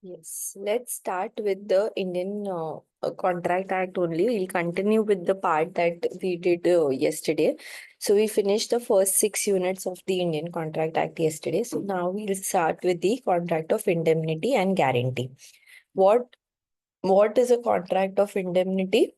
Yes, let's start with the Indian Contract Act only. We'll continue with the part that we did yesterday. So we finished the first 6 units of the Indian Contract Act yesterday. So now we'll start with the Contract of Indemnity and Guarantee. What what is a contract of indemnity?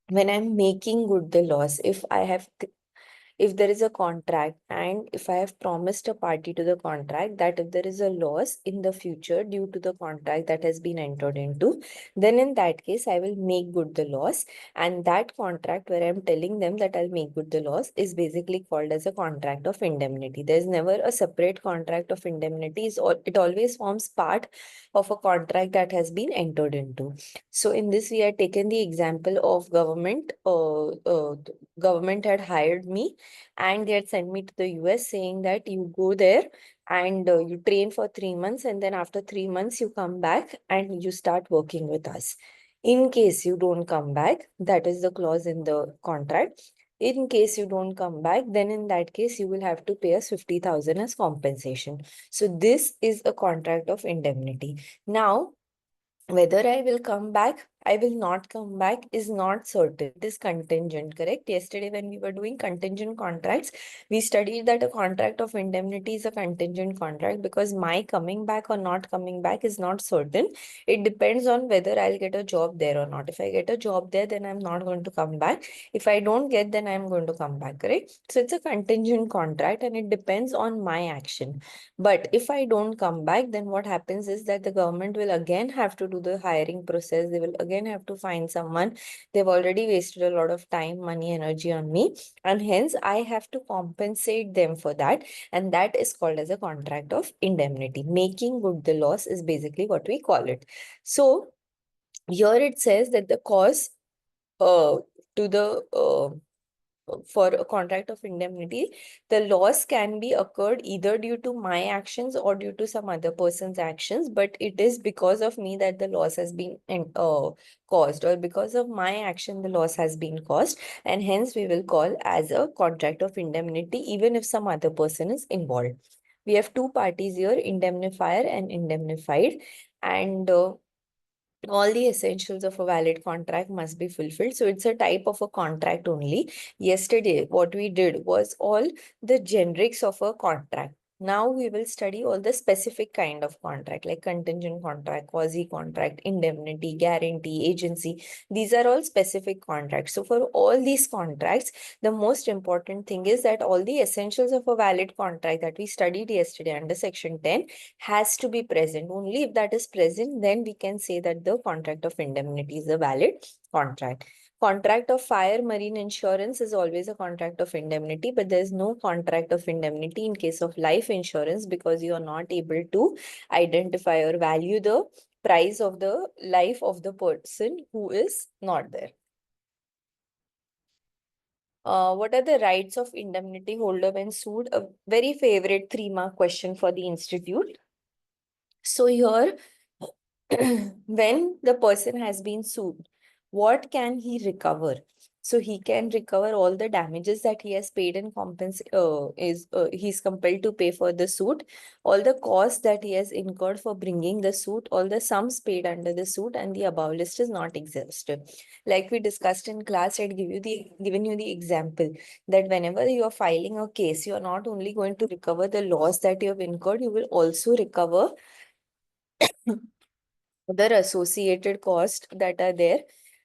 When I'm making good the loss, if there is a contract and if I have promised a party to the contract that if there is a loss in the future due to the contract that has been entered into, then in that case, I will make good the loss. And that contract where I'm telling them that I'll make good the loss is basically called as a contract of indemnity. There's never a separate contract of indemnity. It always forms part of a contract that has been entered into. So in this, we had taken the example of government. Government had hired me and they had sent me to the US saying that you go there and you train for 3 months, and then after 3 months you come back and you start working with us. In case you don't come back, that is the clause in the contract. In case you don't come back, then in that case you will have to pay us 50,000 as compensation. So this is a contract of indemnity. Now, whether I will come back, I will not come back is not certain. It is contingent, correct? Yesterday, when we were doing contingent contracts, we studied that a contract of indemnity is a contingent contract because my coming back or not coming back is not certain. It depends on whether I'll get a job there or not. If I get a job there, then I'm not going to come back. If I don't get, then I'm going to come back, correct? So it's a contingent contract and it depends on my action. But if I don't come back, then what happens is that the government will again have to do the hiring process. They will again have to find someone. They've already wasted a lot of time, money, energy on me. And hence, I have to compensate them for that. And that is called as a contract of indemnity. Making good the loss is basically what we call it. So here it says that the cause uh, to the for a contract of indemnity, the loss can be occurred either due to my actions or due to some other person's actions, but it is because of me that the loss has been caused, or because of my action the loss has been caused, and hence we will call as a contract of indemnity even if some other person is involved. We have two parties here, indemnifier and indemnified, and all the essentials of a valid contract must be fulfilled. So it's a type of a contract only. Yesterday, what we did was all the generics of a contract. Now we will study all the specific kind of contract like contingent contract, quasi contract, indemnity, guarantee, agency. These are all specific contracts. So for all these contracts, the most important thing is that all the essentials of a valid contract that we studied yesterday under section 10 has to be present. Only if that is present, then we can say that the contract of indemnity is a valid contract. Contract of fire marine insurance is always a contract of indemnity, but there is no contract of indemnity in case of life insurance because you are not able to identify or value the price of the life of the person who is not there. What are the rights of indemnity holder when sued? A very favorite 3 mark question for the institute. So here, when the person has been sued, what can he recover? So he can recover all the damages that he has paid and he's compelled to pay for the suit, all the costs that he has incurred for bringing the suit, all the sums paid under the suit, and the above list is not exhaustive. Like we discussed in class, I'd given you the example that whenever you are filing a case, you are not only going to recover the loss that you have incurred, you will also recover other associated costs that are there.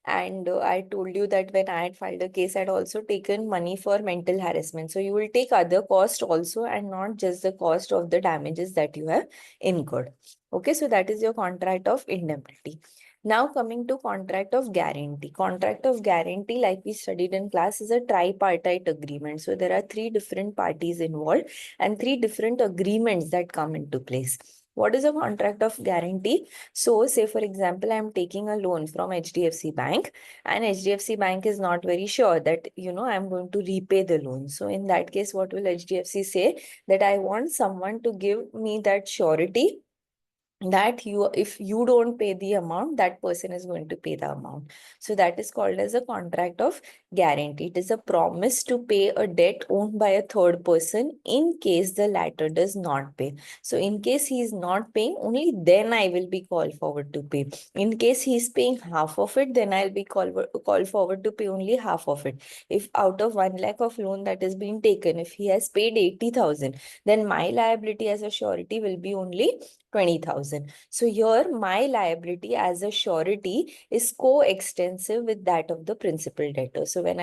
And I told you that when I had filed a case, I'd also taken money for mental harassment. So you will take other cost also and not just the cost of the damages that you have incurred. Okay, so that is your contract of indemnity. Now coming to contract of guarantee. Contract of guarantee, like we studied in class, is a tripartite agreement. So there are three different parties involved and three different agreements that come into place. What is a contract of guarantee? So, say for example, I'm taking a loan from HDFC Bank, and HDFC Bank is not very sure that, I'm going to repay the loan. So, in that case, what will HDFC say? That I want someone to give me that surety that if you don't pay the amount, that person is going to pay the amount. So that is called as a contract of guarantee. It is a promise to pay a debt owned by a third person in case the latter does not pay. So in case he is not paying, only then I will be called forward to pay. In case he is paying half of it, then I'll be called forward to pay only half of it. If out of 1 lakh of loan that is being taken, if he has paid 80,000, then my liability as a surety will be only 20,000. So here my liability as a surety is co-extensive with that of the principal debtor. So when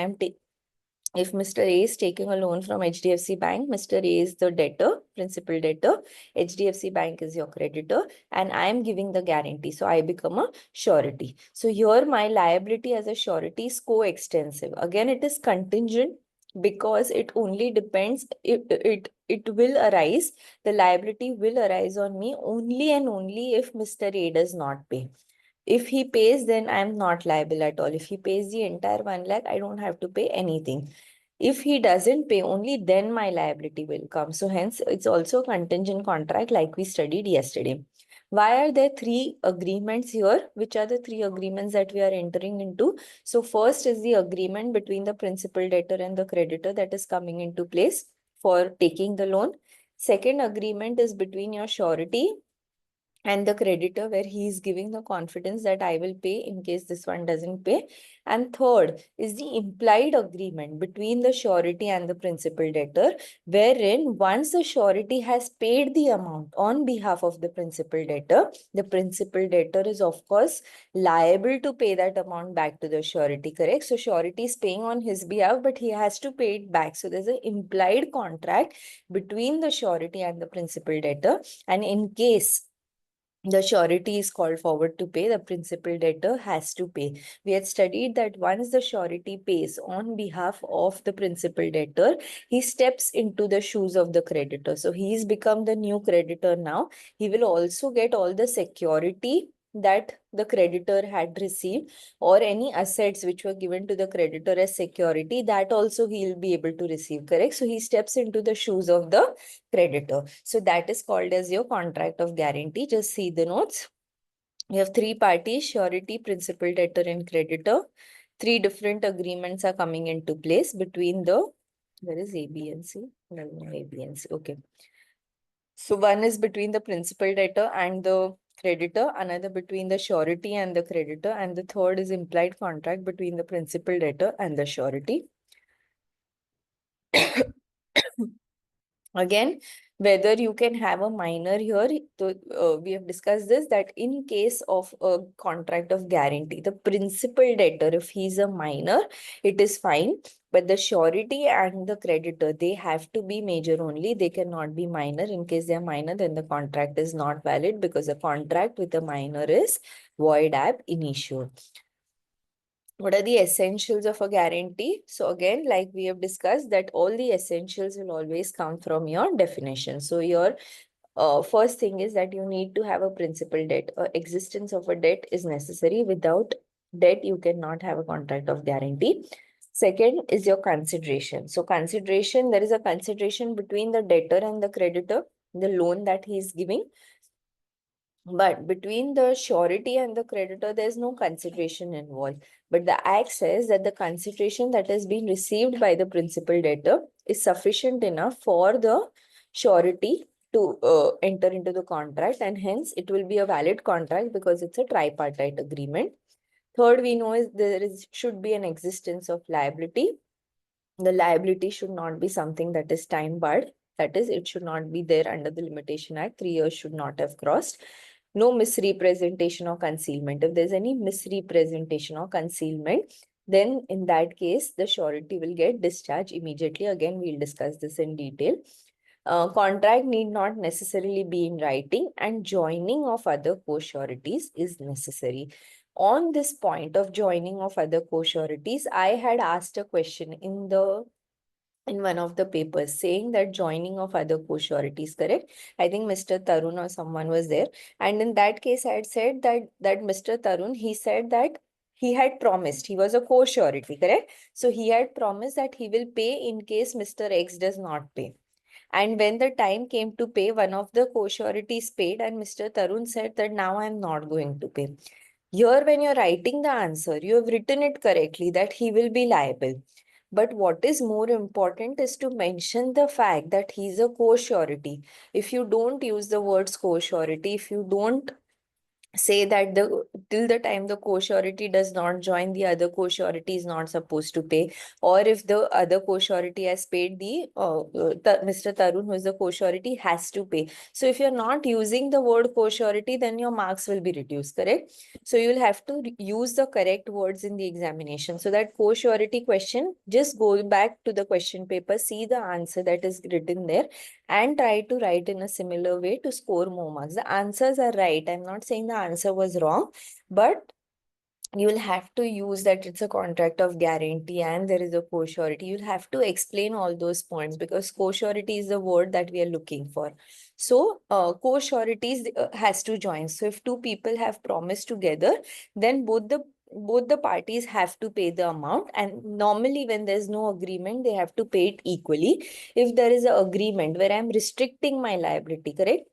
if Mr. A is taking a loan from HDFC Bank, Mr. A is the debtor, principal debtor, HDFC Bank is your creditor, and I am giving the guarantee. So I become a surety. So here my liability as a surety is co-extensive. Again, it is contingent because it only depends, it will arise, the liability will arise on me only and only if Mr. A does not pay. If he pays, then I'm not liable at all. If he pays the entire 1 lakh, I don't have to pay anything. If he doesn't pay, only then my liability will come. So hence, it's also a contingent contract like we studied yesterday. Why are there 3 agreements here? Which are the 3 agreements that we are entering into? So first is the agreement between the principal debtor and the creditor that is coming into place for taking the loan. Second agreement is between your surety and the creditor, where he is giving the confidence that I will pay in case this one doesn't pay. And third is the implied agreement between the surety and the principal debtor, wherein once the surety has paid the amount on behalf of the principal debtor is of course liable to pay that amount back to the surety, correct? So surety is paying on his behalf, but he has to pay it back. So there's an implied contract between the surety and the principal debtor. And in case the surety is called forward to pay, the principal debtor has to pay. We had studied that once the surety pays on behalf of the principal debtor, he steps into the shoes of the creditor. So he's become the new creditor now. He will also get all the security that the creditor had received, or any assets which were given to the creditor as security, that also he'll be able to receive, correct? So he steps into the shoes of the creditor. So that is called as your contract of guarantee. Just see the notes. You have 3 parties: surety, principal debtor, and creditor. 3 different agreements are coming into place between the, where is A, B, and C? No, A, B, and C. Okay. So one is between the principal debtor and the creditor, another between the surety and the creditor, and the third is implied contract between the principal debtor and the surety. Again, whether you can have a minor here, so, we have discussed this, that in case of a contract of guarantee, the principal debtor, if he's a minor, it is fine. But the surety and the creditor, they have to be major only. They cannot be minor. In case they are minor, then the contract is not valid, because a contract with a minor is void ab initio. What are the essentials of a guarantee? So again, like we have discussed, that all the essentials will always come from your definition. So your first thing is that you need to have a principal debt. Existence of a debt is necessary. Without debt, you cannot have a contract of guarantee. Second is your consideration. So consideration, there is a consideration between the debtor and the creditor, the loan that he is giving. But between the surety and the creditor, there's no consideration involved. But the Act says that the consideration that has been received by the principal debtor is sufficient enough for the surety to enter into the contract, and hence it will be a valid contract because it's a tripartite agreement. Third, we know is should be an existence of liability. The liability should not be something that is time barred. That is, it should not be there under the Limitation Act. 3 years should not have crossed. No misrepresentation or concealment. If there's any misrepresentation or concealment, then in that case, the surety will get discharged immediately. Again, we'll discuss this in detail. Contract need not necessarily be in writing, and joining of other co-sureties is necessary. On this point of joining of other co-sureties, I had asked a question in one of the papers saying that joining of other co-sureties, correct? I think Mr. Tarun or someone was there. And in that case, I had said that Mr. Tarun, he said that he had promised, he was a co-surety, correct? So he had promised that he will pay in case Mr. X does not pay. And when the time came to pay, one of the co-sureties paid, and Mr. Tarun said that now I'm not going to pay. Here, when you're writing the answer, you have written it correctly that he will be liable. But what is more important is to mention the fact that he's a co-surety. If you don't use the words co-surety, if you don't say that the till the time the co-surety does not join, the other co-surety is not supposed to pay, or if the other co-surety has paid, Mr. Tarun, who is the co-surety, has to pay. So if you're not using the word co-surety, then your marks will be reduced, correct? So you'll have to use the correct words in the examination. So that co-surety question, just go back to the question paper, see the answer that is written there, and try to write in a similar way to score more marks. The answers are right. I'm not saying the answer was wrong, but you will have to use that it's a contract of guarantee and there is a co-surety. You'll have to explain all those points because co-surety is the word that we are looking for. So co-sureties has to join. So if two people have promised together, then both the parties have to pay the amount, and normally when there's no agreement, they have to pay it equally. If there is an agreement where I'm restricting my liability, correct,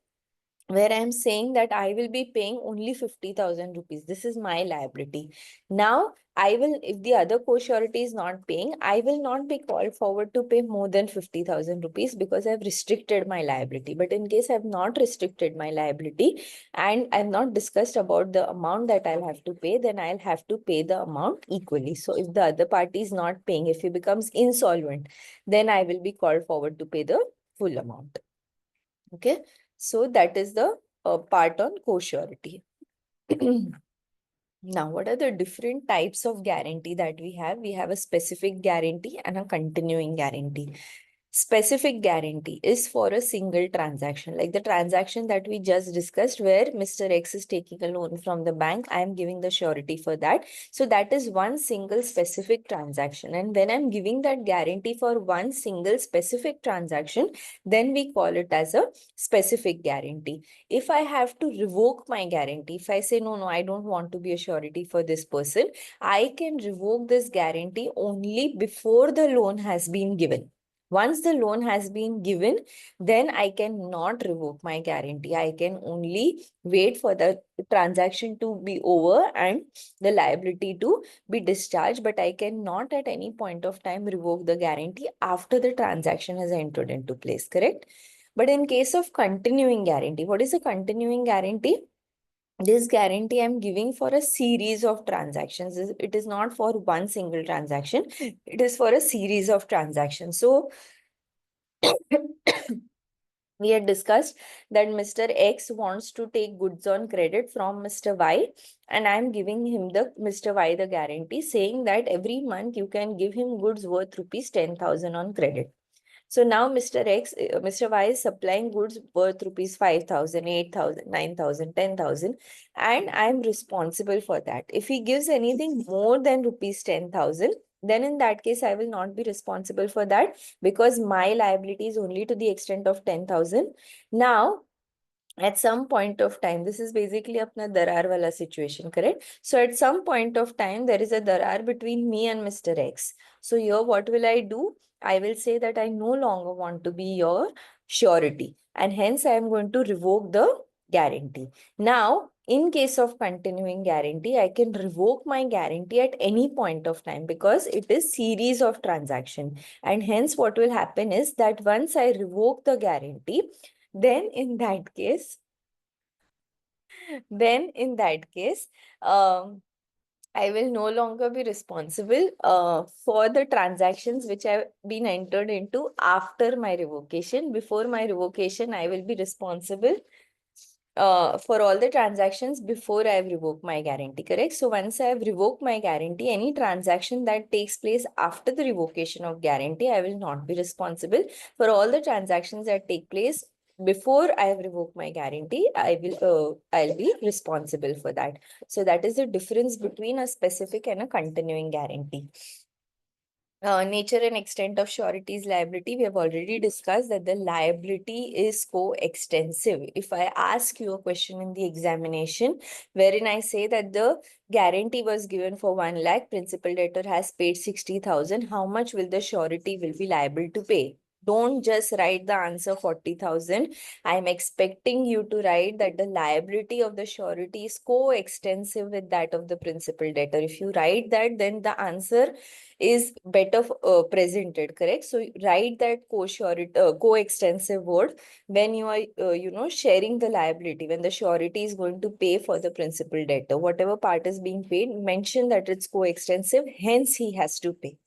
where I'm saying that I will be paying only 50,000 rupees. This is my liability. Now, I will, if the other co-surety is not paying, I will not be called forward to pay more than 50,000 rupees because I've restricted my liability. But in case I've not restricted my liability and I've not discussed about the amount that I'll have to pay, then I'll have to pay the amount equally. So if the other party is not paying, if he becomes insolvent, then I will be called forward to pay the full amount. Okay. So that is the part on co-surety. Now, what are the different types of guarantee that we have? We have a specific guarantee and a continuing guarantee. Specific guarantee is for a single transaction, like the transaction that we just discussed, where Mr. X is taking a loan from the bank. I am giving the surety for that. So that is one single specific transaction. And when I'm giving that guarantee for one single specific transaction, then we call it as a specific guarantee. If I have to revoke my guarantee, if I say, no, I don't want to be a surety for this person, I can revoke this guarantee only before the loan has been given. Once the loan has been given, then I cannot revoke my guarantee. I can only wait for the transaction to be over and the liability to be discharged, but I cannot at any point of time revoke the guarantee after the transaction has entered into place, correct? But in case of continuing guarantee, what is a continuing guarantee? This guarantee I'm giving for a series of transactions. It is not for one single transaction. It is for a series of transactions. So we had discussed that Mr. X wants to take goods on credit from Mr. Y, and I'm giving him the Mr. Y the guarantee, saying that every month you can give him goods worth rupees 10,000 on credit. So now Mr. Y is supplying goods worth rupees 5,000, 8,000, 9,000, 10,000, and I'm responsible for that. If he gives anything more than rupees 10,000, then in that case, I will not be responsible for that because my liability is only to the extent of 10,000. Now, at some point of time, this is basically apna darar wala situation, correct? So at some point of time, there is a darar between me and Mr. X. So here, what will I do? I will say that I no longer want to be your surety, and hence I am going to revoke the guarantee. Now, in case of continuing guarantee, I can revoke my guarantee at any point of time because it is series of transaction. And hence what will happen is that once I revoke the guarantee, then in that case, then in that case, um, I will no longer be responsible for the transactions which have been entered into after my revocation. Before my revocation, I will be responsible for all the transactions before I have revoked my guarantee, correct? So once I have revoked my guarantee, any transaction that takes place after the revocation of guarantee, I will not be responsible. For all the transactions that take place before I have revoked my guarantee, I'll be responsible for that. So that is the difference between a specific and a continuing guarantee. Nature and extent of surety's liability, we have already discussed that the liability is co-extensive. If I ask you a question in the examination wherein I say that the guarantee was given for 1 lakh, principal debtor has paid 60,000, how much will the surety will be liable to pay? Don't just write the answer 40,000. I'm expecting you to write that the liability of the surety is co-extensive with that of the principal debtor. If you write that, then the answer is better presented, correct? So write that co-extensive word when you are, sharing the liability, when the surety is going to pay for the principal debtor. Whatever part is being paid, mention that it's co-extensive, hence he has to pay.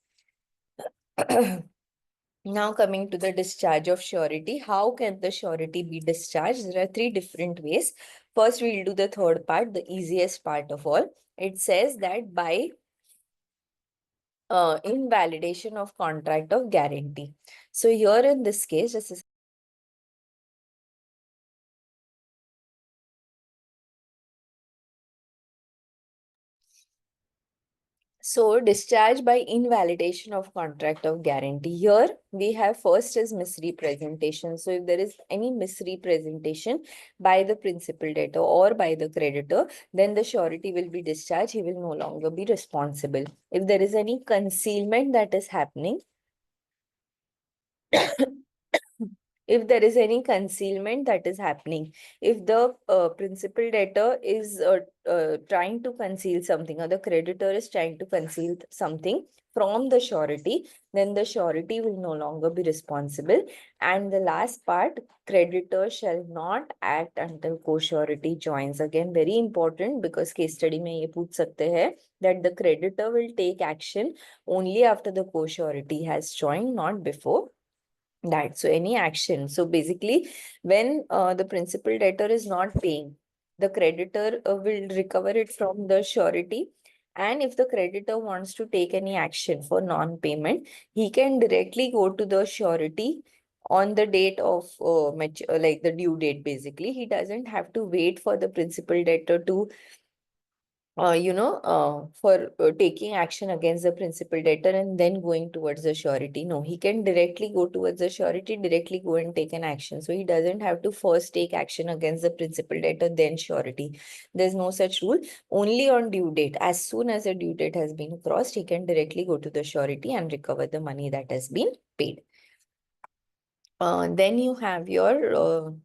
Now coming to the discharge of surety, how can the surety be discharged? There are three different ways. First, we'll do the third part, the easiest part of all. It says that by invalidation of contract of guarantee. So here in this case, just a So discharge by invalidation of contract of guarantee. Here we have first is misrepresentation. So if there is any misrepresentation by the principal debtor or by the creditor, then the surety will be discharged. He will no longer be responsible. If there is any concealment that is happening, if there is any concealment that is happening, if the principal debtor is trying to conceal something, or the creditor is trying to conceal something from the surety, then the surety will no longer be responsible. And the last part, creditor shall not act until co-surety joins. Again, very important, because case study में ये पूछ सकते हैं that the creditor will take action only after the co-surety has joined, not before that. So any action. So basically, when the principal debtor is not paying, the creditor will recover it from the surety. And if the creditor wants to take any action for non-payment, he can directly go to the surety on the date of like the due date. Basically, he doesn't have to wait for the principal debtor to for taking action against the principal debtor and then going towards the surety. No, he can directly go towards the surety, directly go and take an action. So he doesn't have to first take action against the principal debtor, then surety. There's no such rule. Only on due date, as soon as the due date has been crossed, he can directly go to the surety and recover the money that has been paid. Then you have your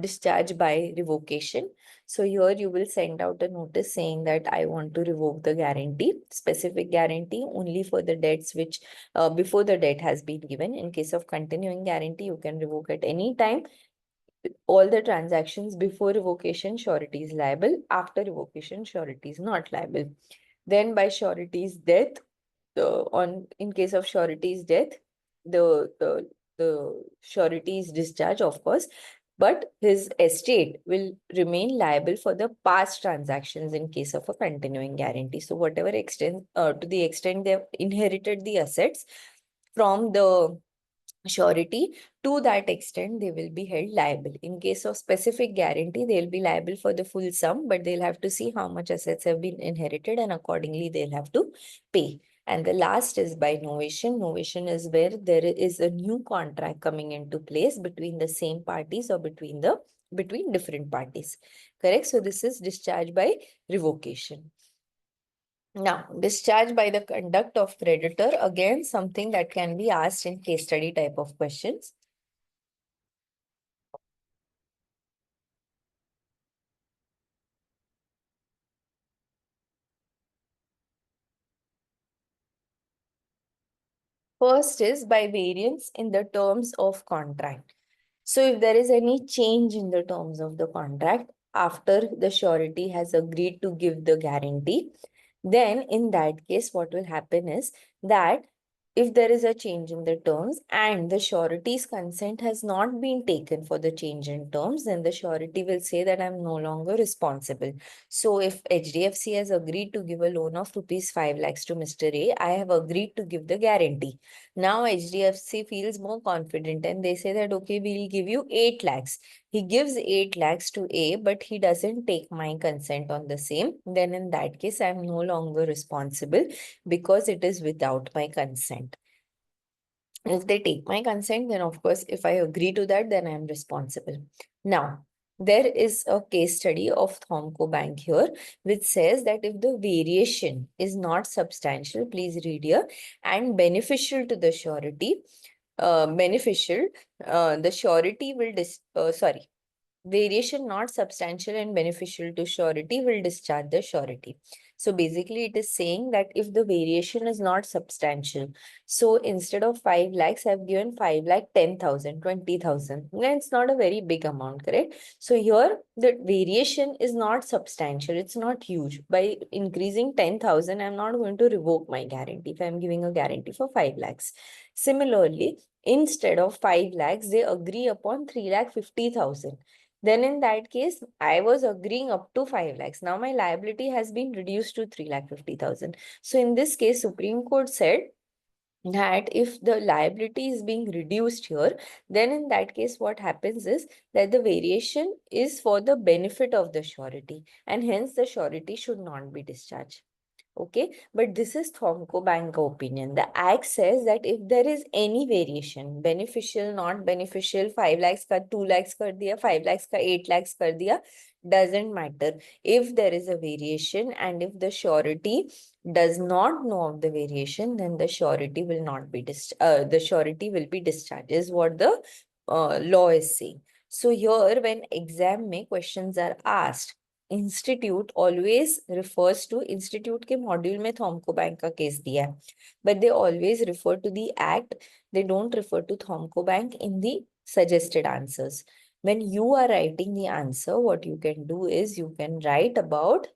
discharge by revocation. So here you will send out a notice saying that I want to revoke the guarantee, specific guarantee only for the debts which before the debt has been given. In case of continuing guarantee, you can revoke at any time. All the transactions before revocation, surety is liable. After revocation, surety is not liable. Then by surety's death, in case of surety's death, the surety is discharged, of course, but his estate will remain liable for the past transactions in case of a continuing guarantee. So whatever extent, to the extent they've inherited the assets from the surety, to that extent they will be held liable. In case of specific guarantee, they'll be liable for the full sum, but they'll have to see how much assets have been inherited, and accordingly they'll have to pay. And the last is by novation. Novation is where there is a new contract coming into place between the same parties or between different parties. Correct? So this is discharge by revocation. Now, discharge by the conduct of creditor, again, something that can be asked in case study type of questions. First is by variance in the terms of contract. So if there is any change in the terms of the contract after the surety has agreed to give the guarantee, then in that case, what will happen is that if there is a change in the terms and the surety's consent has not been taken for the change in terms, then the surety will say that I'm no longer responsible. So if HDFC has agreed to give a loan of rupees 5 lakhs to Mr. A, I have agreed to give the guarantee. Now HDFC feels more confident and they say that, okay, we'll give you 8 lakhs. He gives 8 lakhs to A, but he doesn't take my consent on the same. Then in that case, I'm no longer responsible because it is without my consent. If they take my consent, then of course, if I agree to that, then I am responsible. Now, there is a case study of Thomco Bank here, which says that if the variation is not substantial, please read here, and beneficial to the surety, beneficial, the surety will variation not substantial and beneficial to surety will discharge the surety. So basically it is saying that if the variation is not substantial, so instead of 5 lakhs, I've given 5 lakh 10,000, 20,000. It's not a very big amount, correct? So here the variation is not substantial. It's not huge. By increasing 10,000, I'm not going to revoke my guarantee if I'm giving a guarantee for 5 lakhs. Similarly, instead of 5 lakhs, they agree upon 3 lakh 50,000. Then in that case, I was agreeing up to 5 lakhs. Now my liability has been reduced to 3 lakh 50,000. So in this case, Supreme Court said that if the liability is being reduced here, then in that case, what happens is that the variation is for the benefit of the surety, and hence the surety should not be discharged. Okay, but this is Thomco Bank opinion. The act says that if there is any variation, beneficial, not beneficial, 5 lakhs ka 2 lakhs kar diya, 5 lakhs ka 8 lakhs kar diya, doesn't matter. If there is a variation and if the surety does not know of the variation, then the surety will not be the surety will be discharged, is what the law is saying. So here when exam में questions are asked, institute always refers to institute के module में Thomco bank का case दिया है, but they always refer to the act, they don't refer to Thomco bank in the suggested answers. When you are writing the answer, what you can do is you can write about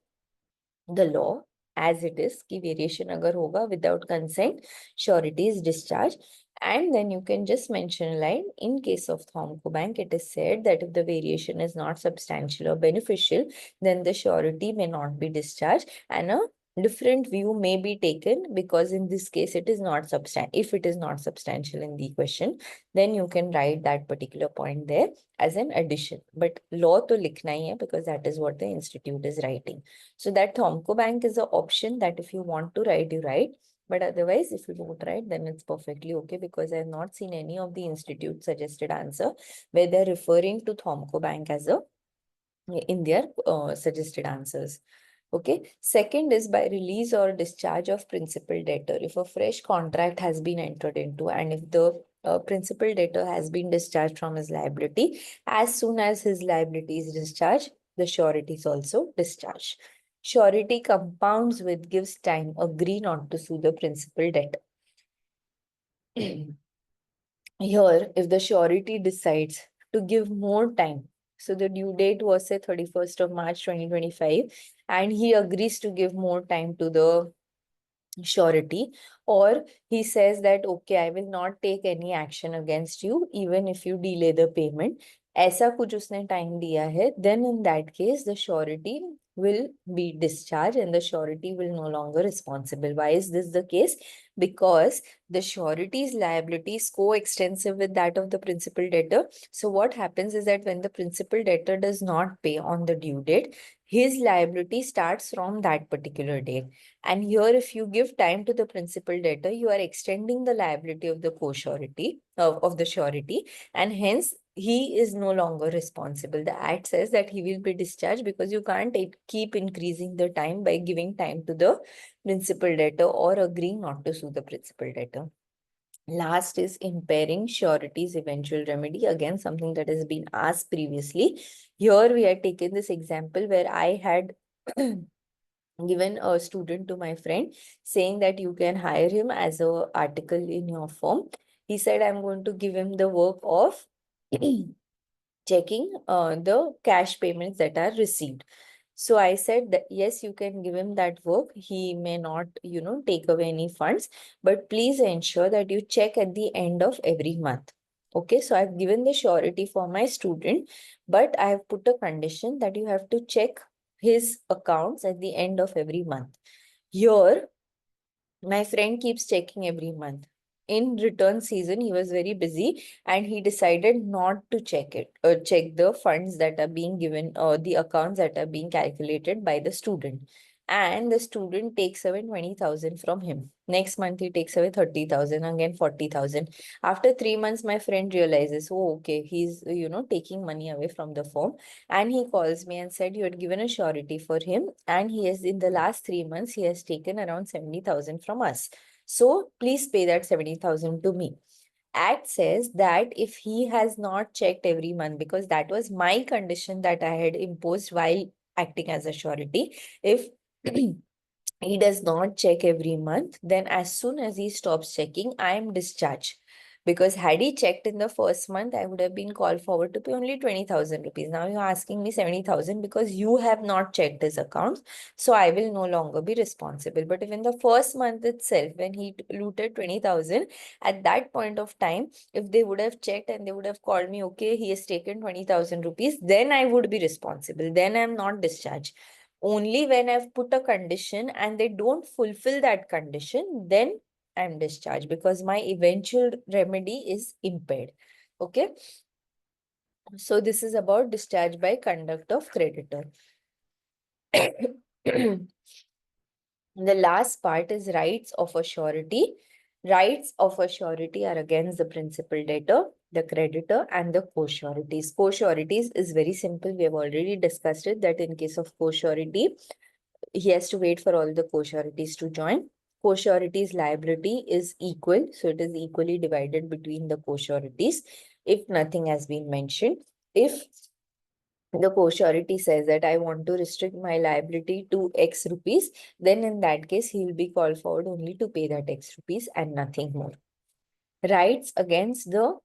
the law as it is, कि variation अगर होगा without consent, surety is discharged. And then you can just mention a line, in case of Thomco Bank, it is said that if the variation is not substantial or beneficial, then the surety may not be discharged and a different view may be taken, because in this case it is not substantial. If it is not substantial in the question, then you can write that particular point there as an addition. But law to likhna hi hai, because that is what the institute is writing. So that Thomco Bank is an option that if you want to write, you write. But otherwise, if you don't write, then it's perfectly okay, because I have not seen any of the institute suggested answer where they're referring to Thomco Bank as a in their suggested answers. Okay. Second is by release or discharge of principal debtor. If a fresh contract has been entered into and if the principal debtor has been discharged from his liability, as soon as his liability is discharged, the surety is also discharged. Surety compounds with gives time, agree not to sue the principal debtor. Here, if the surety decides to give more time, so the due date was say 31st of March 2025, and he agrees to give more time to the surety, or he says that okay, I will not take any action against you even if you delay the payment, ऐसा कुछ उसने time दिया है, then in that case the surety will be discharged and the surety will no longer responsible. Why is this the case? Because the surety's liability is co-extensive with that of the principal debtor. So what happens is that when the principal debtor does not pay on the due date, his liability starts from that particular date. And here, if you give time to the principal debtor, you are extending the liability of the co-surety of the surety, and hence he is no longer responsible. The act says that he will be discharged because you can't keep increasing the time by giving time to the principal debtor or agreeing not to sue the principal debtor. Last is impairing surety's eventual remedy. Again, something that has been asked previously. Here we had taken this example where I had given a student to my friend saying that you can hire him as a article in your firm. He said, I'm going to give him the work of checking the cash payments that are received. So I said that yes, you can give him that work. He may not, take away any funds, but please ensure that you check at the end of every month. Okay, so I've given the surety for my student, but I have put a condition that you have to check his accounts at the end of every month. Here, my friend keeps checking every month. In return season, he was very busy and he decided not to check the funds that are being given or the accounts that are being calculated by the student. And the student takes away 20,000 from him. Next month, he takes away 30,000, again 40,000. After 3 months, my friend realizes, oh, okay, he's, taking money away from the firm. And he calls me and said, you had given a surety for him. And he has, in the last 3 months, he has taken around 70,000 from us. So please pay that 70,000 to me. Act says that if he has not checked every month, because that was my condition that I had imposed while acting as a surety, if he does not check every month, then as soon as he stops checking, I am discharged. Because had he checked in the first month, I would have been called forward to pay only 20,000 rupees. Now you're asking me 70,000 because you have not checked his accounts. So I will no longer be responsible. But if in the first month itself, when he looted 20,000, at that point of time, if they would have checked and they would have called me, okay, he has taken 20,000 rupees, then I would be responsible. Then I'm not discharged. Only when I've put a condition and they don't fulfill that condition, then I'm discharged because my eventual remedy is impaired. Okay. So this is about discharge by conduct of creditor. The last part is rights of a surety. Rights of a surety are against the principal debtor, the creditor, and the co-sureties. Co-sureties is very simple. We have already discussed it, that in case of co-surety, he has to wait for all the co-sureties to join. Co-sureties liability is equal, so it is equally divided between the co-sureties if nothing has been mentioned. If the co-surety says that I want to restrict my liability to X rupees, then in that case, he will be called forward only to pay that X rupees and nothing more. Rights against the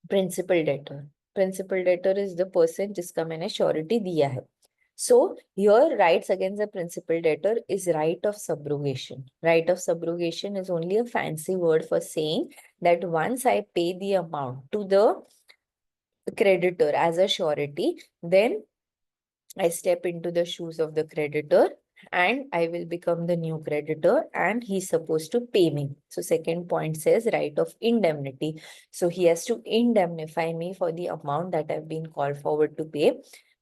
principal debtor. Principal debtor is the person जिसका मैंने surety दिया है. So your rights against the principal debtor is right of subrogation. Right of subrogation is only a fancy word for saying that once I pay the amount to the creditor as a surety, then I step into the shoes of the creditor and I will become the new creditor and he's supposed to pay me. So second point says right of indemnity. So he has to indemnify me for the amount that I've been called forward to pay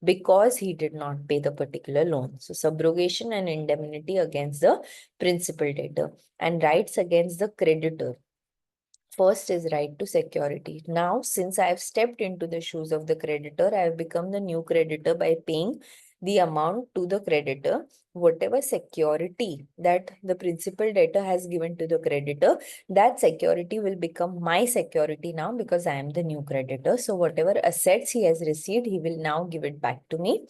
because he did not pay the particular loan. So subrogation and indemnity against the principal debtor and rights against the creditor. First is right to security. Now, since I have stepped into the shoes of the creditor, I have become the new creditor by paying the amount to the creditor. Whatever security that the principal debtor has given to the creditor, that security will become my security now because I am the new creditor. So whatever assets he has received, he will now give it back to me.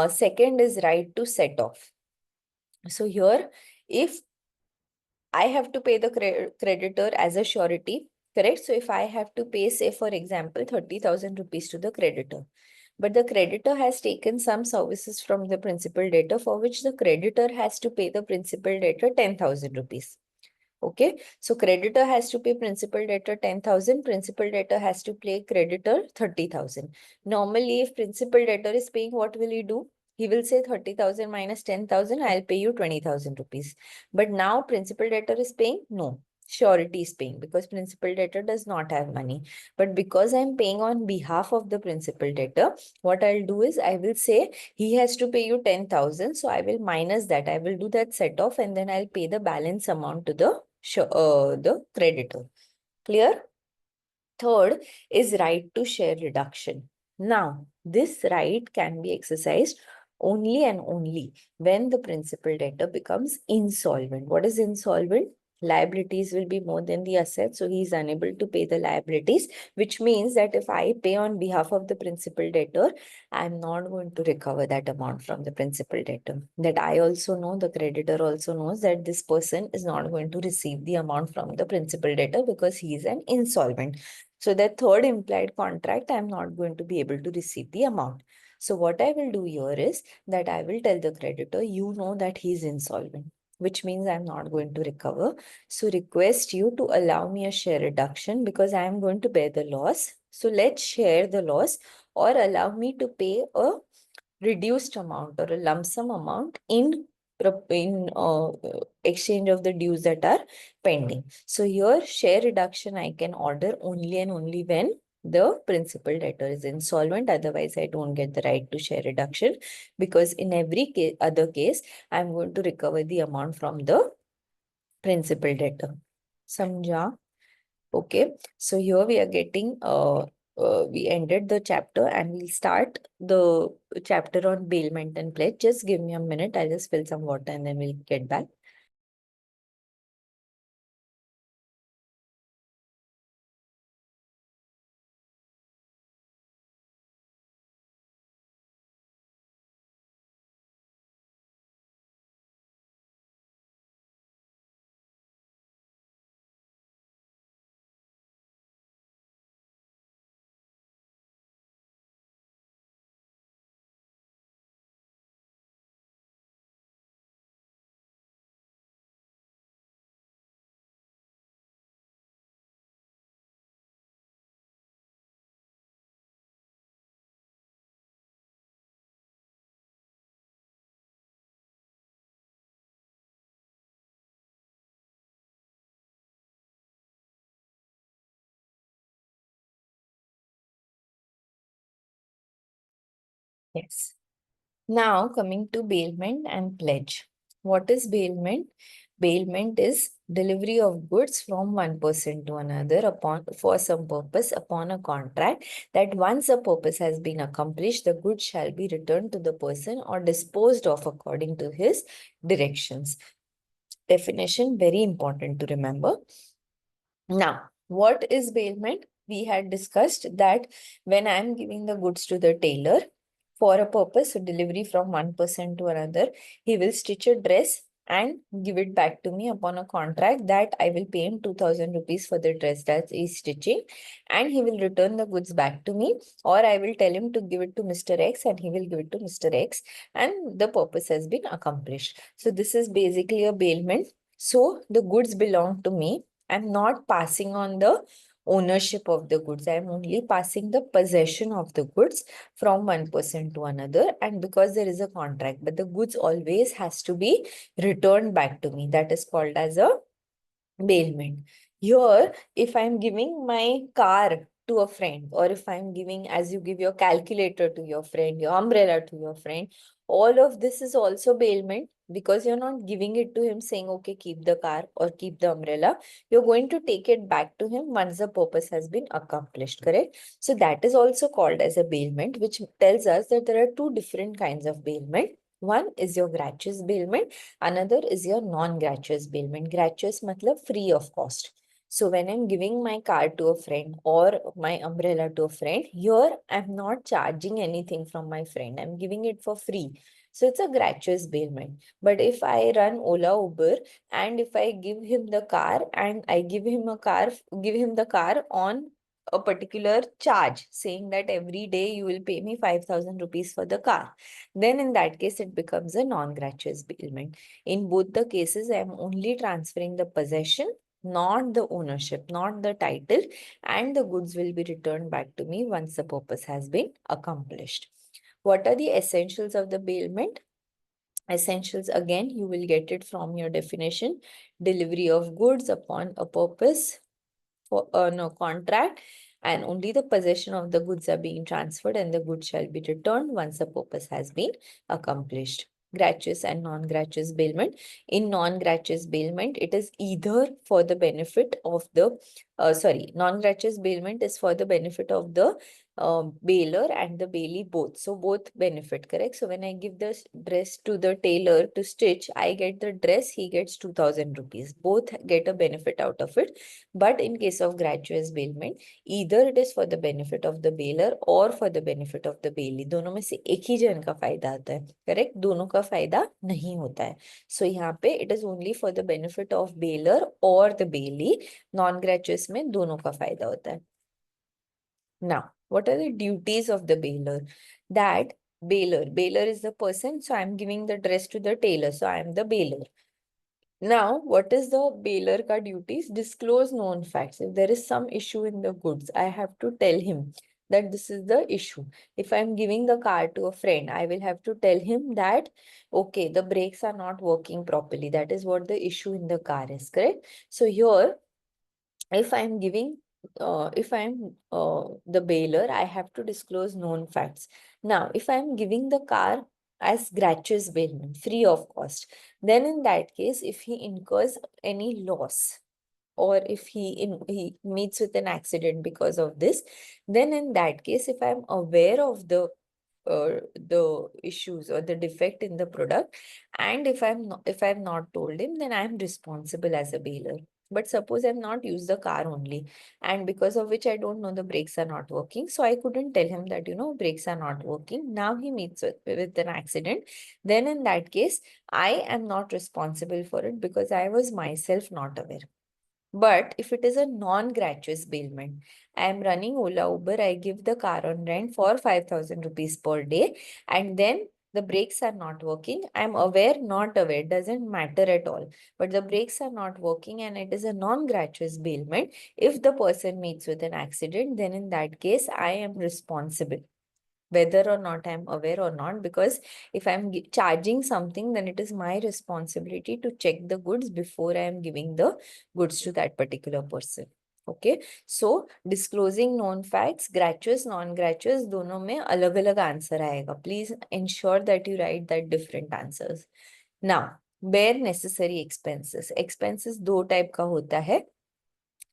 Second is right to set off. So here, if I have to pay the creditor as a surety, correct? So if I have to pay, say, for example, 30,000 rupees to the creditor, but the creditor has taken some services from the principal debtor for which the creditor has to pay the principal debtor 10,000 rupees. Okay, so creditor has to pay principal debtor 10,000, principal debtor has to pay creditor 30,000. Normally, if principal debtor is paying, what will he do? He will say 30,000 minus 10,000, I'll pay you 20,000 rupees. But now principal debtor is paying? No. Surety is paying because principal debtor does not have money. But because I'm paying on behalf of the principal debtor, what I'll do is I will say he has to pay you 10,000. So I will minus that. I will do that set off and then I'll pay the balance amount to the creditor. Clear? Third is right to share reduction. Now, this right can be exercised only and only when the principal debtor becomes insolvent. What is insolvent? Liabilities will be more than the assets, so he is unable to pay the liabilities, which means that if I pay on behalf of the principal debtor, I'm not going to recover that amount from the principal debtor. That I also know, the creditor also knows that this person is not going to receive the amount from the principal debtor because he is an insolvent. So that third implied contract, I'm not going to be able to receive the amount. So what I will do here is that I will tell the creditor, you know that he is insolvent, which means I'm not going to recover. So request you to allow me a share reduction because I am going to bear the loss. So let's share the loss or allow me to pay a reduced amount or a lump sum amount in exchange of the dues that are pending. So here share reduction I can order only and only when the principal debtor is insolvent. Otherwise, I don't get the right to share reduction because in every other case, I'm going to recover the amount from the principal debtor. Samjha? Okay, so here we are getting we ended the chapter and we'll start the chapter on bailment and pledge. Just give me a minute. I'll just fill some water and then we'll get back. Yes. Now coming to bailment and pledge. What is bailment? Bailment is delivery of goods from one person to another upon for some purpose upon a contract that once a purpose has been accomplished, the goods shall be returned to the person or disposed of according to his directions. Definition very important to remember. Now, what is bailment? We had discussed that when I am giving the goods to the tailor for a purpose, so delivery from one person to another, he will stitch a dress and give it back to me upon a contract that I will pay him 2000 rupees for the dress that he's stitching, and he will return the goods back to me, or I will tell him to give it to Mr. X and he will give it to Mr. X, and the purpose has been accomplished. So this is basically a bailment. So the goods belong to me. I'm not passing on the ownership of the goods. I'm only passing the possession of the goods from one person to another. And because there is a contract, but the goods always has to be returned back to me. That is called as a bailment. Here, if I'm giving my car to a friend, or if I'm giving, as you give your calculator to your friend, your umbrella to your friend, all of this is also bailment because you're not giving it to him saying, okay, keep the car or keep the umbrella. You're going to take it back to him once the purpose has been accomplished, correct? So that is also called as a bailment, which tells us that there are two different kinds of bailment. One is your gratuitous bailment. Another is your non-gratuitous bailment. Gratuitous matlab free of cost. So when I'm giving my car to a friend or my umbrella to a friend, here I'm not charging anything from my friend. I'm giving it for free. So it's a gratuitous bailment. But if I run Ola Uber and if I give him the car and I give him the car on a particular charge, saying that every day you will pay me 5,000 rupees for the car, then in that case it becomes a non-gratuitous bailment. In both the cases, I am only transferring the possession, not the ownership, not the title, and the goods will be returned back to me once the purpose has been accomplished. What are the essentials of the bailment? Essentials, again, you will get it from your definition. Delivery of goods upon a purpose for no contract, and only the possession of the goods are being transferred and the goods shall be returned once the purpose has been accomplished. Gratuitous and non-gratuitous bailment. In non-gratuitous bailment, it is either for the benefit of the non-gratuitous bailment is for the benefit of the bailer and the bailee both. So both benefit, correct? So when I give the dress to the tailor to stitch, I get the dress, he gets 2000 rupees. Both get a benefit out of it. But in case of gratuitous bailment, either it is for the benefit of the bailer or for the benefit of the bailee. दोनों में से एक ही जन का फायदा आता है, correct? दोनों का फायदा नहीं होता है. सो यहाँ पे it is only for the benefit of bailer or the bailee. Non gratuitous में दोनों का फायदा होता है. Now, what are the duties of the bailer? That bailer is the person. So I'm giving the dress to the tailor. So I am the bailer. Now, what is the bailer ka duties? Disclose known facts. If there is some issue in the goods, I have to tell him that this is the issue. If I'm giving the car to a friend, I will have to tell him that, okay, the brakes are not working properly. That is what the issue in the car is, correct? So here, if I'm giving, if I'm the bailer, I have to disclose known facts. Now, if I'm giving the car as gratuitous bailment, free of cost, then in that case, if he incurs any loss, or if he meets with an accident because of this, then in that case, if I'm aware of the issues or the defect in the product, and if I've not told him, then I'm responsible as a bailer. But suppose I've not used the car only, and because of which I don't know the brakes are not working, so I couldn't tell him that, brakes are not working. Now he meets with an accident. Then in that case, I am not responsible for it because I was myself not aware. But if it is a non-gratuitous bailment, I am running Ola Uber, I give the car on rent for 5,000 rupees per day, and then the brakes are not working. I'm aware, not aware, doesn't matter at all. But the brakes are not working and it is a non-gratuitous bailment. If the person meets with an accident, then in that case, I am responsible, whether or not I'm aware or not, because if I'm charging something, then it is my responsibility to check the goods before I am giving the goods to that particular person. Okay, so disclosing known facts, gratuitous non gratuitous दोनों में अलग अलग answer आएगा. Please ensure that you write that different answers. Now bear necessary expenses. Expenses दो type का होता है.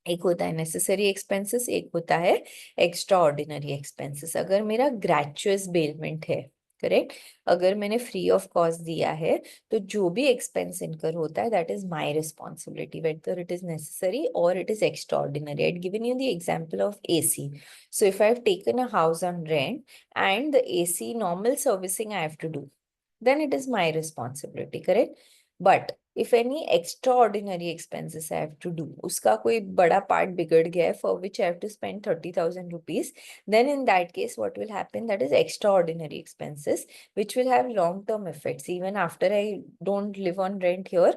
एक होता है नेसेसरी एक्सपेंसेस, एक होता है एक्स्ट्रा ऑर्डिनरी एक्सपेंसेस. अगर मेरा ग्रेचुअस बेलमेंट है, करेक्ट, अगर मैंने फ्री ऑफ कॉस्ट दिया है, तो जो भी एक्सपेंस इनकर होता है that is my responsibility, whether it is necessary और it is extraordinary. I had given you the example of AC. So if I have taken a house on rent and the AC normal servicing I have to do, then it is my responsibility, correct? But if any extraordinary expenses I have to do, उसका कोई बड़ा part बिगड़ गया है for which I have to spend 30,000 rupees, then in that case what will happen, that is extraordinary expenses which will have long-term effects. Even after I don't live on rent here,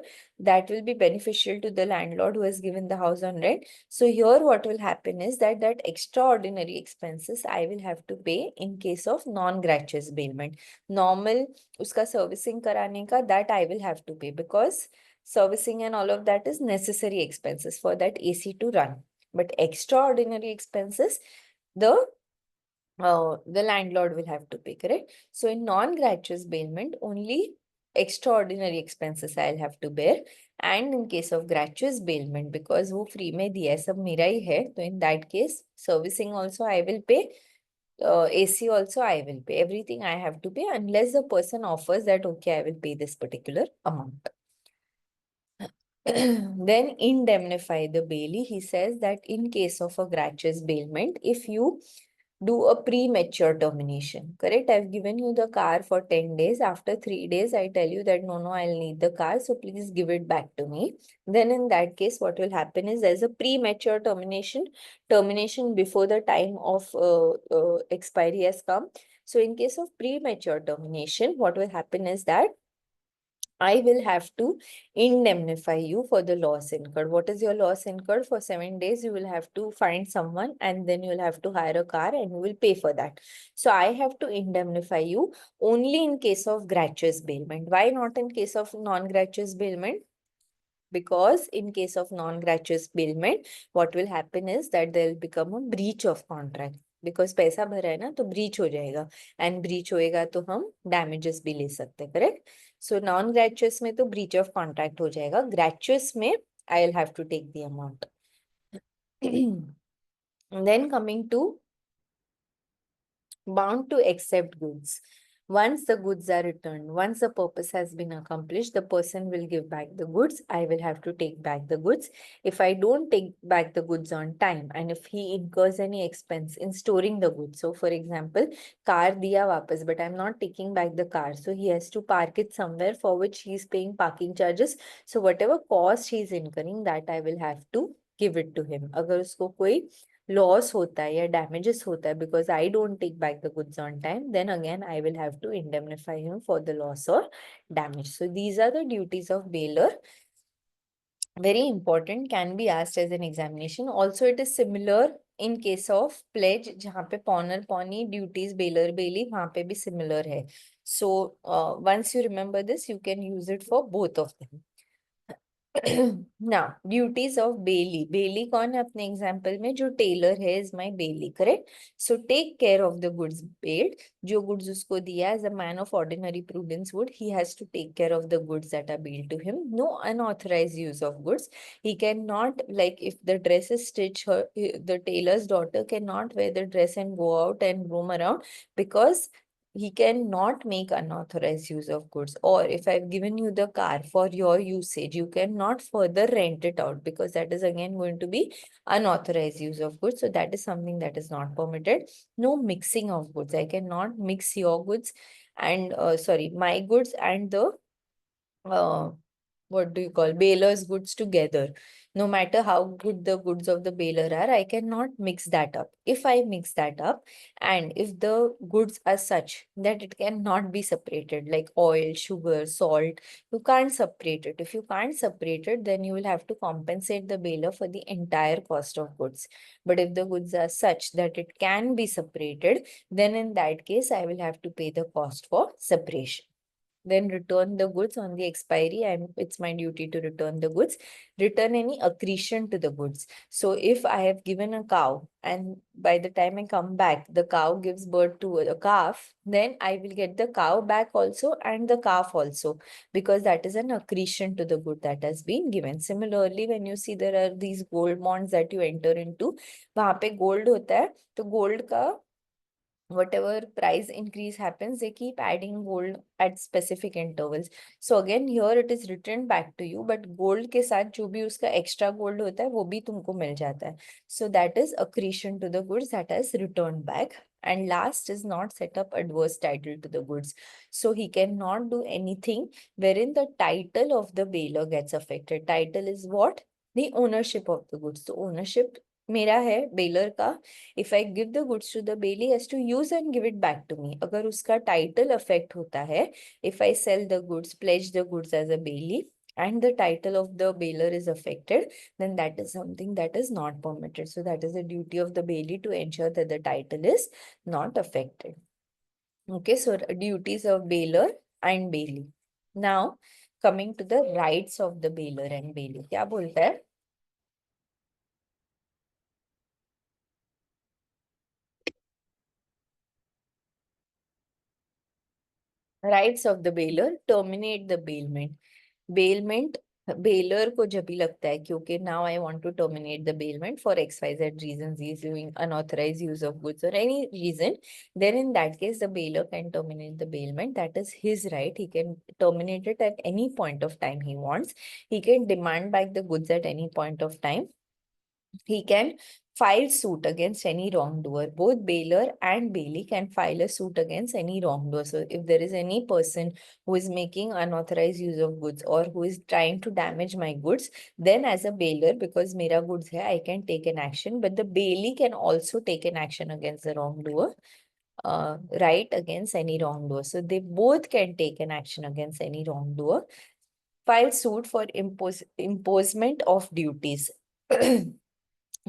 that will be beneficial to the landlord who has given the house on rent. So here what will happen is that that extraordinary expenses I will have to pay in case of non-gratuitous bailment. Normal उसका servicing कराने का that I will have to pay, because servicing and all of that is necessary expenses for that AC to run. But extraordinary expenses, the landlord will have to pay, correct? So in non-gratuitous bailment, only extraordinary expenses I'll have to bear. And in case of gratuitous bailment, because वो free में दिया है, सब मेरा ही है, तो in that case servicing also I will pay, AC also I will pay. Everything I have to pay unless the person offers that, okay, I will pay this particular amount. Then indemnify the bailee. He says that in case of a gratuitous bailment, if you do a premature termination, correct? I've given you the car for 10 days. After 3 days, I tell you that no, I'll need the car, so please give it back to me. Then in that case, what will happen is there's a premature termination before the time of expiry has come. So in case of premature termination, what will happen is that I will have to indemnify you for the loss incurred. What is your loss incurred? For 7 days, you will have to find someone and then you will have to hire a car and you will pay for that. So I have to indemnify you only in case of gratuitous bailment. Why not in case of non-gratuitous bailment? Because in case of non-gratuitous bailment, what will happen is that there will become a breach of contract. Because पैसा भरा है ना, तो breach हो जाएगा, and breach होएगा तो हम damages भी ले सकते हैं, correct? So non-gratuitous में तो breach of contract हो जाएगा, gratuitous में I'll have to take the amount. Then coming to bound to accept goods. Once the goods are returned, once the purpose has been accomplished, the person will give back the goods. I will have to take back the goods. If I don't take back the goods on time, and if he incurs any expense in storing the goods, so for example, car diya wapas, but I'm not taking back the car, so he has to park it somewhere for which he is paying parking charges. So whatever cost he is incurring, that I will have to give it to him. अगर उसको कोई loss होता है या damages होता है because I don't take back the goods on time, then again I will have to indemnify him for the loss और damage. So these are the duties of bailor. Very important, can be asked as an examination. Also, it is similar in case of pledge, जहाँ पे पॉनर pony duties, bailor bailey वहाँ पे भी similar है. So once you remember this, you can use it for both of them. Now, duties of bailey. Bailey कौन है अपने example में? जो टेलर है is my bailey, correct? So take care of the goods paid. जो goods उसको दिया, as a man of ordinary prudence would, he has to take care of the goods that are billed to him. No unauthorized use of goods. He cannot, like if the dress is stitched, the tailor's daughter cannot wear the dress and go out and roam around, because he cannot make unauthorized use of goods. Or if I've given you the car for your usage, you cannot further rent it out, because that is again going to be unauthorized use of goods. So that is something that is not permitted. No mixing of goods. I cannot mix your goods and my goods and the uh, what do you call, baler's goods together. No matter how good the goods of the baler are, I cannot mix that up. If I mix that up, and if the goods are such that it cannot be separated, like oil, sugar, salt, you can't separate it. If you can't separate it, then you will have to compensate the baler for the entire cost of goods. But if the goods are such that it can be separated, then in that case, I will have to pay the cost for separation. then return the goods on the expiry, and it's my duty to return the goods. Return any accretion to the goods. So if I have given a cow and by the time I come back, the cow gives birth to a calf, then I will get the cow back also and the calf also, because that is an accretion to the good that has been given. Similarly, when you see there are these gold bonds that you enter into, वहां पे gold होता है, तो gold का whatever price increase happens, they keep adding gold at specific intervals. So again, here it is returned back to you, but gold के साथ जो भी उसका extra gold होता है वो भी तुमको मिल जाता है. So that is accretion to the goods that has returned back. And last is not set up adverse title to the goods. So he cannot do anything wherein the title of the bailor gets affected. Title is what? The ownership of the goods. So ownership मेरा है baler का. If I give the goods to the bailey, has to use and give it back to me. अगर उसका title affect होता है, if I sell the goods, pledge the goods as a bailey, and the title of the bailor is affected, then that is something that is not permitted. So that is the duty of the bailey to ensure that the title is not affected. Okay, so duties of bailor and bailey. Now, coming to the rights of the bailor and bailey. क्या बोलता है? Rights of the bailor, terminate the bailment. Bailment, bailor को जब भी लगता है क्योंकि now I want to terminate the bailment for XYZ reasons, he is doing unauthorized use of goods or any reason, then in that case the bailor can terminate the bailment. That is his right. He can terminate it at any point of time he wants. He can demand back the goods at any point of time. He can file suit against any wrongdoer. Both bailor and bailey can file a suit against any wrongdoer. So if there is any person who is making unauthorized use of goods or who is trying to damage my goods, then as a bailor, because mera goods hai, I can take an action, but the bailey can also take an action against the wrongdoer. Right against any wrongdoer. So they both can take an action against any wrongdoer. File suit for imposement of duties.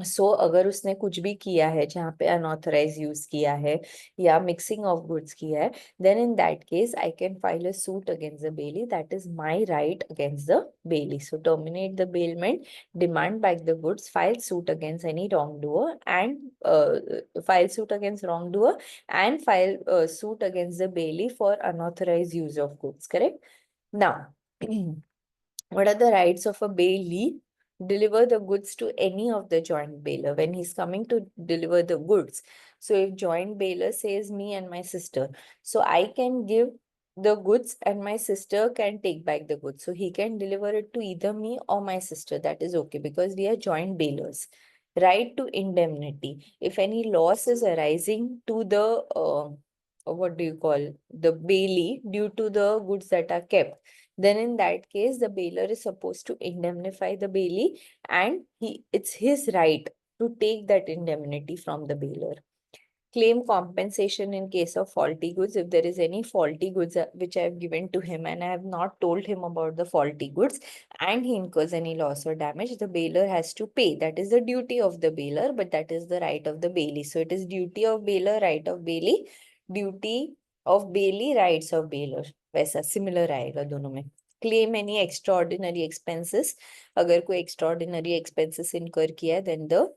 सो अगर उसने कुछ भी किया है जहाँ पे unauthorized use किया है या मिक्सिंग ऑफ गुड्स किया है, then in that case I can file a suit against the bailee. That is my right against the bailee. So terminate the bailment, demand back the goods, file suit against any wrongdoer and file suit against wrongdoer and file suit against the bailee for unauthorise use of goods. Correct. Now what are the rights of a bailey? Deliver the goods to any of the joint bailor when he's coming to deliver the goods. So if joint bailor says me and my sister, so I can give the goods and my sister can take back the goods. So he can deliver it to either me or my sister. That is okay because we are joint bailors. Right to indemnity. If any loss is arising to the what do you call the bailey due to the goods that are kept, then in that case the bailor is supposed to indemnify the bailey, and it's his right to take that indemnity from the bailor. Claim compensation in case of faulty goods. If there is any faulty goods which I have given to him and I have not told him about the faulty goods and he incurs any loss or damage, the bailor has to pay. That is the duty of the bailor, but that is the right of the bailey. So it is duty of bailor, right of bailey, duty of bailey, rights of bailor. वैसा similar आएगा दोनों में. Claim any extraordinary expenses. अगर कोई extraordinary expenses incur किया है, then the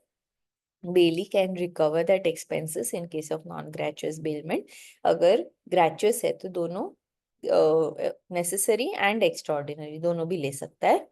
bailey can recover that expenses in case of non-gratuitous bailment. अगर gratuitous है तो दोनों necessary and extraordinary दोनों भी ले सकता है.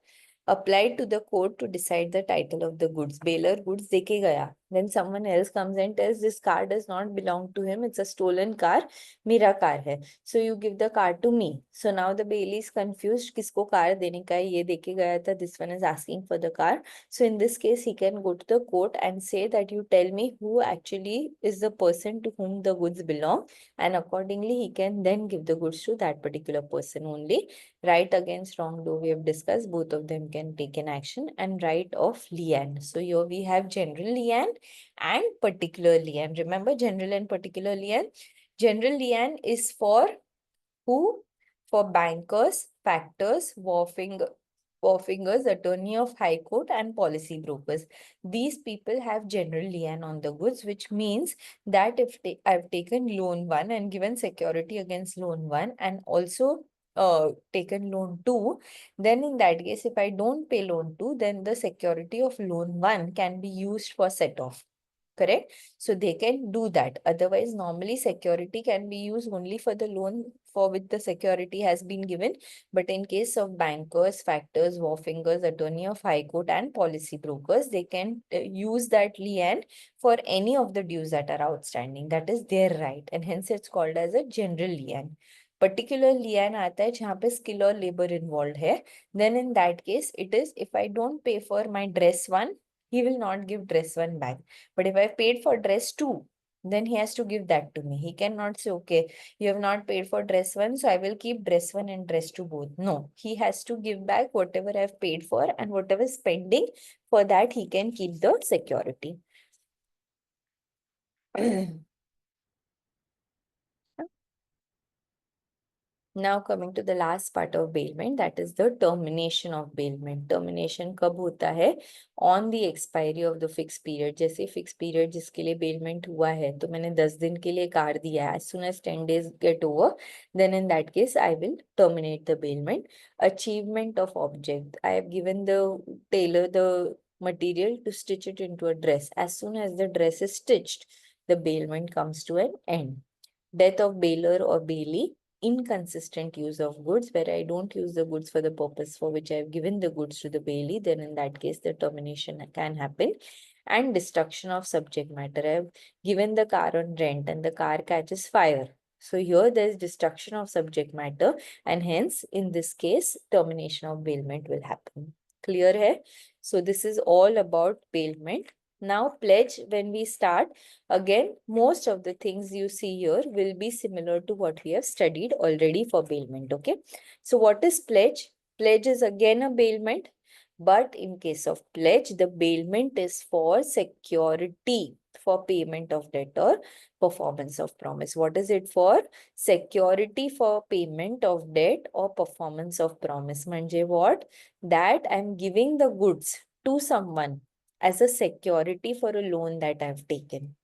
Applied to the court to decide the title of the goods. Bailor goods देके गया. Then someone else comes and tells this car does not belong to him. It's a stolen car. मेरा car है. So you give the car to me. So now the bailey is confused. किसको car देने का है? ये देके गया था. This one is asking for the car. So in this case, he can go to the court and say that you tell me who actually is the person to whom the goods belong, and accordingly he can then give the goods to that particular person only. Right against wrongdoer we have discussed, both of them can take an action. And right of lien. So here we have general lien and particular lien. Remember general and particular lien. General lien is for who? For bankers, factors, warfingers, attorney of high court, and policy brokers. These people have general lien on the goods, which means that if I've taken loan one and given security against loan one and also taken loan 2, then in that case, if I don't pay loan 2, then the security of loan 1 can be used for set off. Correct? So they can do that. Otherwise, normally security can be used only for the loan for which the security has been given. But in case of bankers, factors, warfingers, attorney of high court and policy brokers, they can use that lien for any of the dues that are outstanding. That is their right. And hence it's called as a general lien. Particular lien आता है जहाँ पे skill और labor involved है. Then in that case, it is if I don't pay for my dress 1, he will not give dress 1 back. But if I paid for dress 2, then he has to give that to me. He cannot say, okay, you have not paid for dress 1, so I will keep dress 1 and dress 2 both. No, he has to give back whatever I've paid for, and whatever is pending, for that he can keep the security. Now coming to the last part of bailment, that is the termination of bailment. Termination कब होता है? On the expiry of the fixed period. जैसे fixed period जिसके लिए bailment हुआ है, तो मैंने 10 दिन के लिए कार दिया है. As soon as 10 days get over, then in that case I will terminate the bailment. Achievement of object. I have given the tailor the material to stitch it into a dress. As soon as the dress is stitched, the bailment comes to an end. Death of bailor or bailee. Inconsistent use of goods, where I don't use the goods for the purpose for which I have given the goods to the bailee, then in that case the termination can happen. And destruction of subject matter. I have given the car on rent and the car catches fire. So here there is destruction of subject matter, and hence in this case termination of bailment will happen. Clear hai? So this is all about bailment. Now pledge, when we start, again, most of the things you see here will be similar to what we have studied already for bailment, okay? So what is pledge? Pledge is again a bailment, but in case of pledge, the bailment is for security, for payment of debt or performance of promise. What is it for? Security for payment of debt or performance of promise. Manje what? That I'm giving the goods to someone as a security for a loan that I've taken.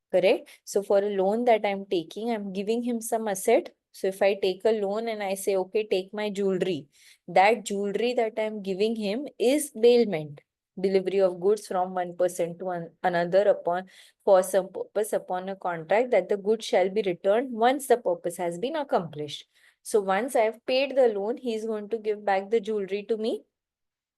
Correct? So for a loan that I'm taking, I'm giving him some asset. So if I take a loan and I say, okay, take my jewelry, that jewelry that I'm giving him is bailment. Delivery of goods from one person to another upon for some purpose upon a contract that the goods shall be returned once the purpose has been accomplished. So once I've paid the loan, he's going to give back the jewelry to me.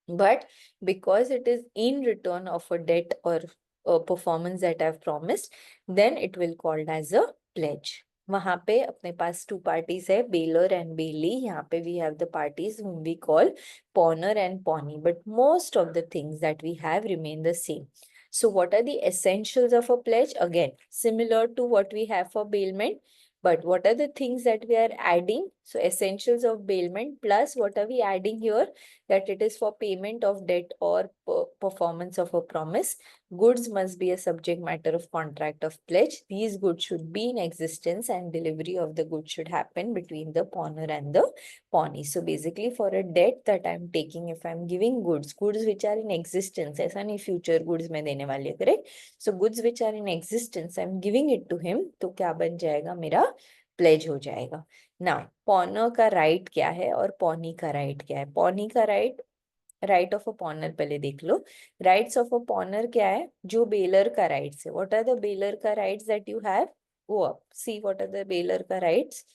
But because it is in return of a debt or a performance that I've promised, then it will called as a pledge. वहां पे अपने पास two parties है, bailor and bailee. यहाँ पे we have the parties whom we call pawner and pawnee. But most of the things that we have remain the same. So what are the essentials of a pledge? Again, similar to what we have for bailment. But what are the things that we are adding? So essentials of bailment plus what are we adding here? That it is for payment of debt or performance of a promise. Goods must be a subject matter of contract of pledge. These goods should be in existence and delivery of the goods should happen between the pawner and the pawnee. So basically for a debt that I'm taking, if I'm giving goods which are in existence, ऐसा नहीं future goods में देने वाली है, correct? So goods which are in existence, I'm giving it to him, तो क्या बन जाएगा मेरा? Pledge हो जाएगा. Now, पॉनर का राइट क्या है और पॉनी का राइट क्या है? पॉनी का राइट, राइट ऑफ अ पॉनर पहले देख लो. राइट्स ऑफ अ पॉनर क्या है? जो बेलर का राइट्स है. व्हाट आर द बेलर का rights that you have? Go up, see what are the bailor का rights.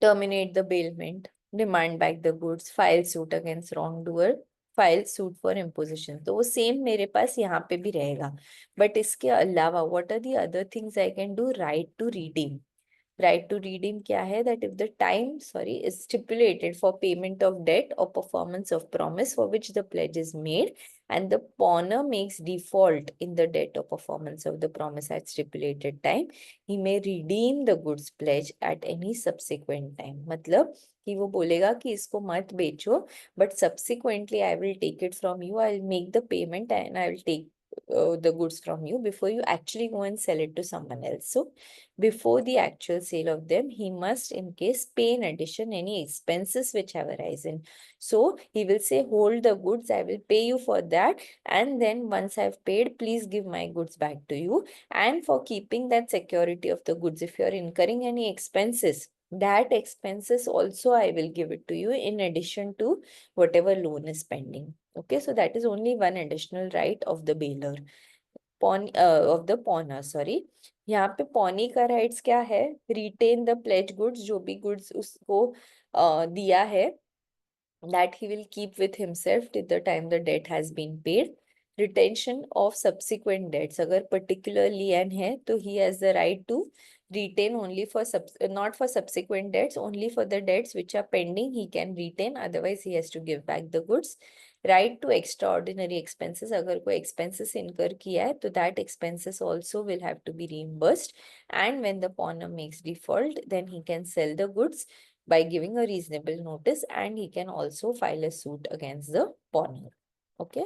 Terminate the bailment, demand back the goods, file suit against wrongdoer, file suit for imposition. तो वो same मेरे पास यहाँ पे भी रहेगा. But इसके अलावा what are the other things I can do? Right to redeem. Right to redeem क्या है? That if the time, is stipulated for payment of debt or performance of promise for which the pledge is made, and the pawner makes default in the debt or performance of the promise at stipulated time, he may redeem the goods pledge at any subsequent time. मतलब कि वो बोलेगा कि इसको मत बेचो, but subsequently I will take it from you, I will make the payment and I will take the goods from you before you actually go and sell it to someone else. So before the actual sale of them, he must in case pay in addition any expenses which have arisen. So he will say, hold the goods, I will pay you for that. And then once I've paid, please give my goods back to you. And for keeping that security of the goods, if you are incurring any expenses, that expenses also I will give it to you in addition to whatever loan is pending. Okay, so that is only one additional right of the bailer, pawn of the pawner, sorry. यहाँ पे पौनी का rights क्या है? Retain the pledge goods, जो भी goods उसको दिया है, that he will keep with himself till the time the debt has been paid. Retention of subsequent debts, अगर particular lien है तो he has the right to retain only for not for subsequent debts, only for the debts which are pending he can retain, otherwise he has to give back the goods. Right to extraordinary expenses, अगर कोई expenses incur किया है तो that expenses also will have to be reimbursed, and when the pawner makes default then he can sell the goods by giving a reasonable notice, and he can also file a suit against the pawner. Okay,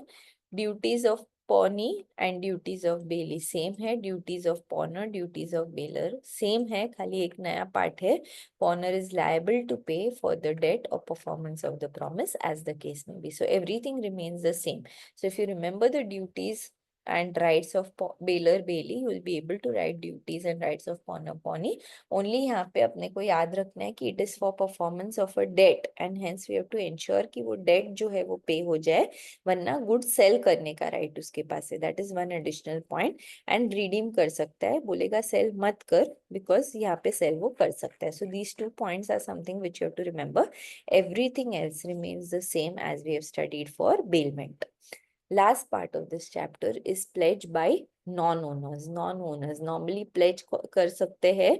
duties of pawnee and duties of bailey same है, duties of pawner, duties of bailer same है, खाली एक नया part है, pawner is liable to pay for the debt or performance of the promise as the case may be. So everything remains the same. So if you remember the duties and rights of bailer bailey, you will be able to write duties and rights of pawner pawnee. Only यहाँ पे अपने को याद रखना है कि it is for performance of a debt, and hence we have to ensure कि वो डेट जो है वो पे हो जाए, वरना गुड सेल करने का राइट उसके पास है, that is one additional point. And redeem कर सकता है, बोलेगा सेल मत कर, बिकॉज यहाँ पे सेल वो कर सकता है. So these two points are something which you have to remember. Everything else remains the same as we have studied for bailment. Last part of this chapter is pledge by non-owners. Non-owners normally pledge कर सकते हैं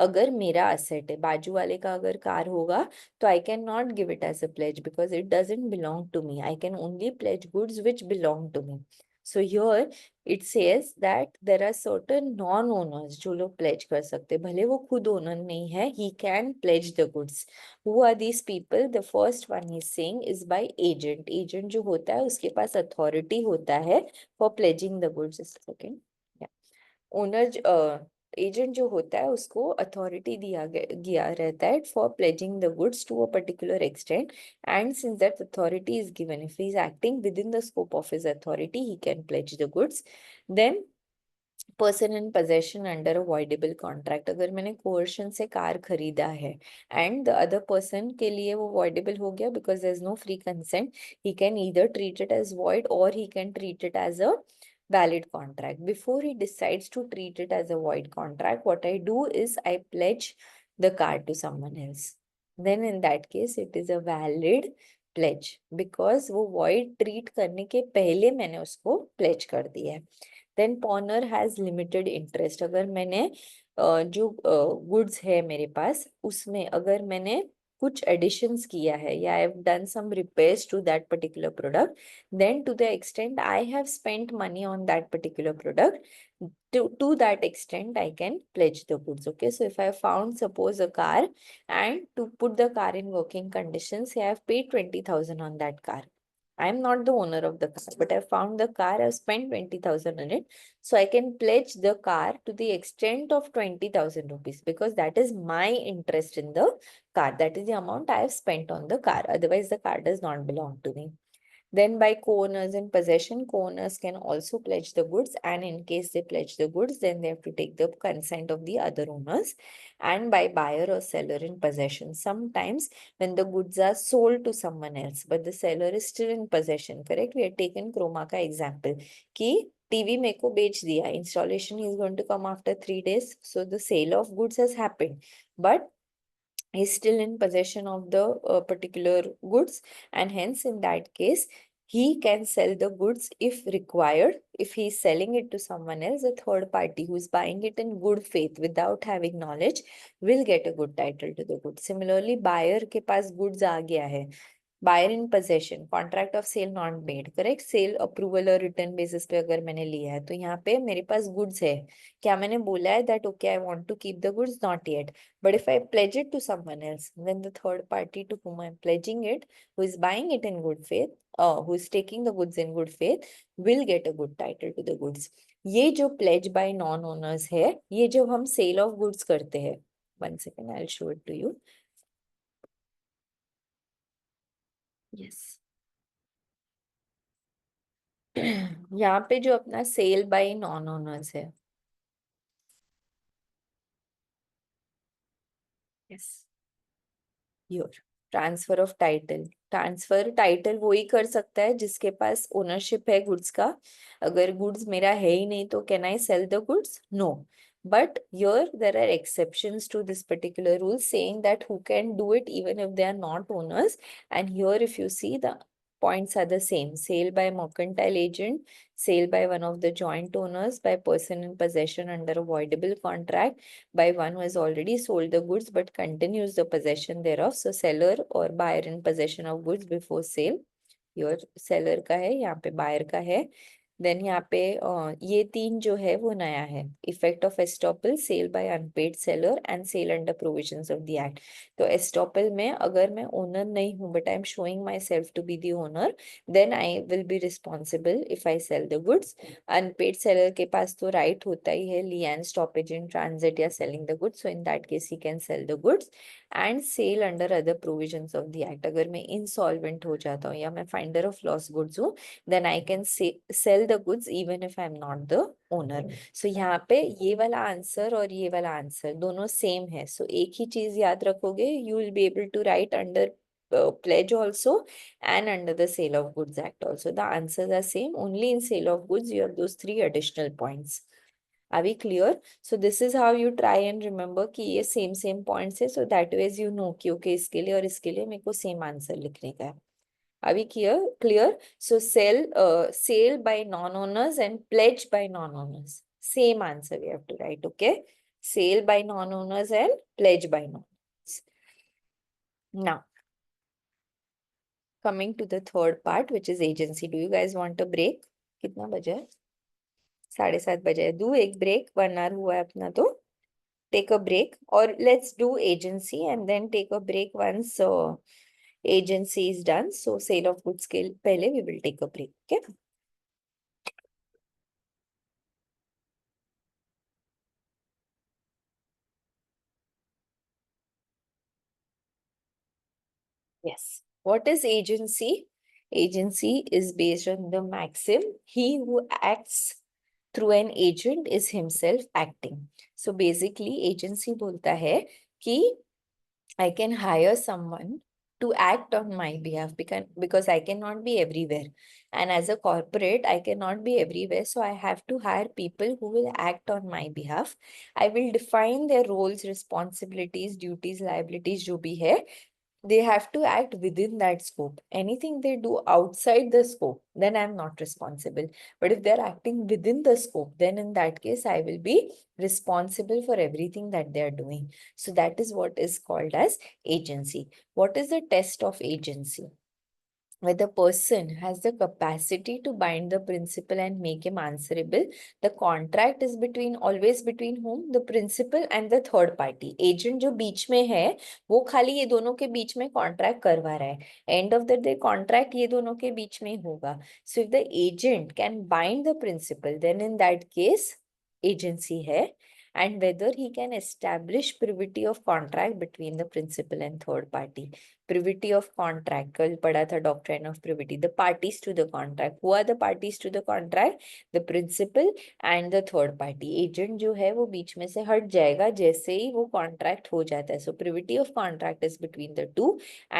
अगर मेरा asset है, बाजू वाले का अगर कार होगा तो I cannot give it as a pledge because it doesn't belong to me. I can only pledge goods which belong to me. So here it says that there are certain non-owners जो लोग pledge कर सकते हैं, भले वो खुद owner नहीं है, he can pledge the goods. Who are these people? The first one he's saying is by agent. Agent जो होता है उसके पास authority होता है for pledging the goods. Just a second. Yeah. Owner agent जो होता है उसको अथॉरिटी दिया गया रहता है for pledging the goods to a particular extent, and since that authority is given, if he is acting within the scope of his authority he can pledge the goods. Then person in possession under avoidable contract, अगर मैंने coercion से car खरीदा है and the other person के लिए वो voidable हो गया because there is no free consent, he can either treat it as void और he can treat it as a valid contract. Before he decides to treat it as a void contract, what I do is I pledge the car to someone else. Then in that case it is a valid pledge because वो void treat करने के पहले मैंने उसको pledge कर दिया है. Then pawner has limited interest, अगर मैंने जो गुड्स है मेरे पास उसमें अगर मैंने कुछ एडिशंस किया है या I have done some repairs to that particular product, then to the extent I have spent money on that particular product, to that extent I can pledge the goods. Okay, so if I found suppose a car and to put the car in working conditions, I have paid 20,000 on that car. I'm not the owner of the car, but I found the car, I've spent 20,000 on it. So I can pledge the car to the extent of 20,000 rupees because that is my interest in the car. That is the amount I have spent on the car. Otherwise, the car does not belong to me. Then by co-owners in possession, co-owners can also pledge the goods, and in case they pledge the goods, then they have to take the consent of the other owners. And by buyer or seller in possession, sometimes when the goods are sold to someone else, but the seller is still in possession, correct? We had taken Chroma का example कि TV मेरे को बेच दिया, installation is going to come after 3 days, so the sale of goods has happened, but is still in possession of the particular goods, and hence in that case he can sell the goods if required. If he is selling it to someone else, a third party who is buying it in good faith without having knowledge will get a good title to the goods. Similarly, buyer के पास goods आ गया है, buyer in possession, contract of sale not made, correct, sale approval और return basis पे अगर मैंने लिया है तो यहाँ पे मेरे पास गुड्स है, क्या मैंने बोला है that okay I want to keep the goods, not yet, but if I pledge it to someone else, then the third party to whom I am pledging it, who is buying it in good faith, who is taking the goods in good faith, will get a good title to the goods. ये जो pledge by non owners है, ये जो हम cell of goods करते हैं, one second I will show it to you. Yes, यहाँ पे जो अपना सेल बाय नॉन ओनर्स है, yes, your transfer of title. Transfer title वही कर सकता है जिसके पास ओनरशिप है गुड्स का। अगर गुड्स मेरा है ही नहीं तो can I sell the goods? No. But here there are exceptions to this particular rule saying that who can do it even if they are not owners. And here if you see the points are the same: sale by mercantile agent, sale by one of the joint owners, by person in possession under a voidable contract, by one who has already sold the goods but continues the possession thereof. So seller or buyer in possession of goods before sale. Your seller का है, यहाँ पे buyer का है। Then यहाँ पे ये तीन जो है वो नया है: effect of estoppel, sale by unpaid seller and sale under provisions of the act. तो एस्टॉपल में अगर मैं ओनर नहीं हूँ but I am showing myself to be the owner, then I will be responsible if I sell the goods. Unpaid seller के पास तो right होता ही है लिएन स्टॉपेज इन ट्रांजिट या selling the goods, so in that case he can sell the goods and sale under other provisions of the act. अगर मैं insolvent हो जाता हूँ या मैं फाइंडर ऑफ लॉस गुड्स हूँ, then I can sell the goods even if I am not the owner. सो यहाँ पे ये वाला आंसर और ये वाला आंसर दोनों सेम है। सो एक ही चीज याद रखोगे, you will be able to write under pledge also and under the sale of goods act also. The answers are same, only in sale of goods you have those three additional points. Are we clear? So this is how you try and remember कि ये same points है, so that ways you know कि okay इसके लिए और इसके लिए मेरे को same answer लिखने का है। Are we clear? Clear? So sale by non-owners and pledge by non-owners. Same answer we have to write, okay? Sale by non-owners and pledge by non-owners. Now, coming to the third part, which is agency. Do you guys want a break? कितना बजे है? 7:30 बजे है। Do एक break, 1 hour हुआ है अपना तो take a break, or let's do agency and then take a break once agency is done. So sale of goods के पहले we will take a break, okay? Yes. What is agency? Agency is based on the maxim, he who acts through an agent is himself acting. So basically agency बोलता है कि I can hire someone to act on my behalf because I cannot be everywhere. And as a corporate, I cannot be everywhere. So I have to hire people who will act on my behalf. I will define their roles, responsibilities, duties, liabilities, जो भी है. They have to act within that scope. Anything they do outside the scope, then I'm not responsible. But if they're acting within the scope, then in that case, I will be responsible for everything that they're doing. So that is what is called as agency. What is the test of agency? Where the person has the capacity to bind the principal and make him answerable. The contract is between, always between whom? The principal and the third party. Agent जो बीच में है वो खाली ये दोनों के बीच में कॉन्ट्रैक्ट करवा रहा है। End of the day contract ये दोनों के बीच में होगा। So if the agent can bind the principal, then in that case agency है। And whether he can establish privity of contract between the principal and third party. Privity of contract, कल पढ़ा था doctrine of privity. The parties to the contract. Who are the parties to the contract? The principal and the third party. Agent जो है वो बीच में से हट जाएगा जैसे ही वो contract हो जाता है. So privity of contract is between the two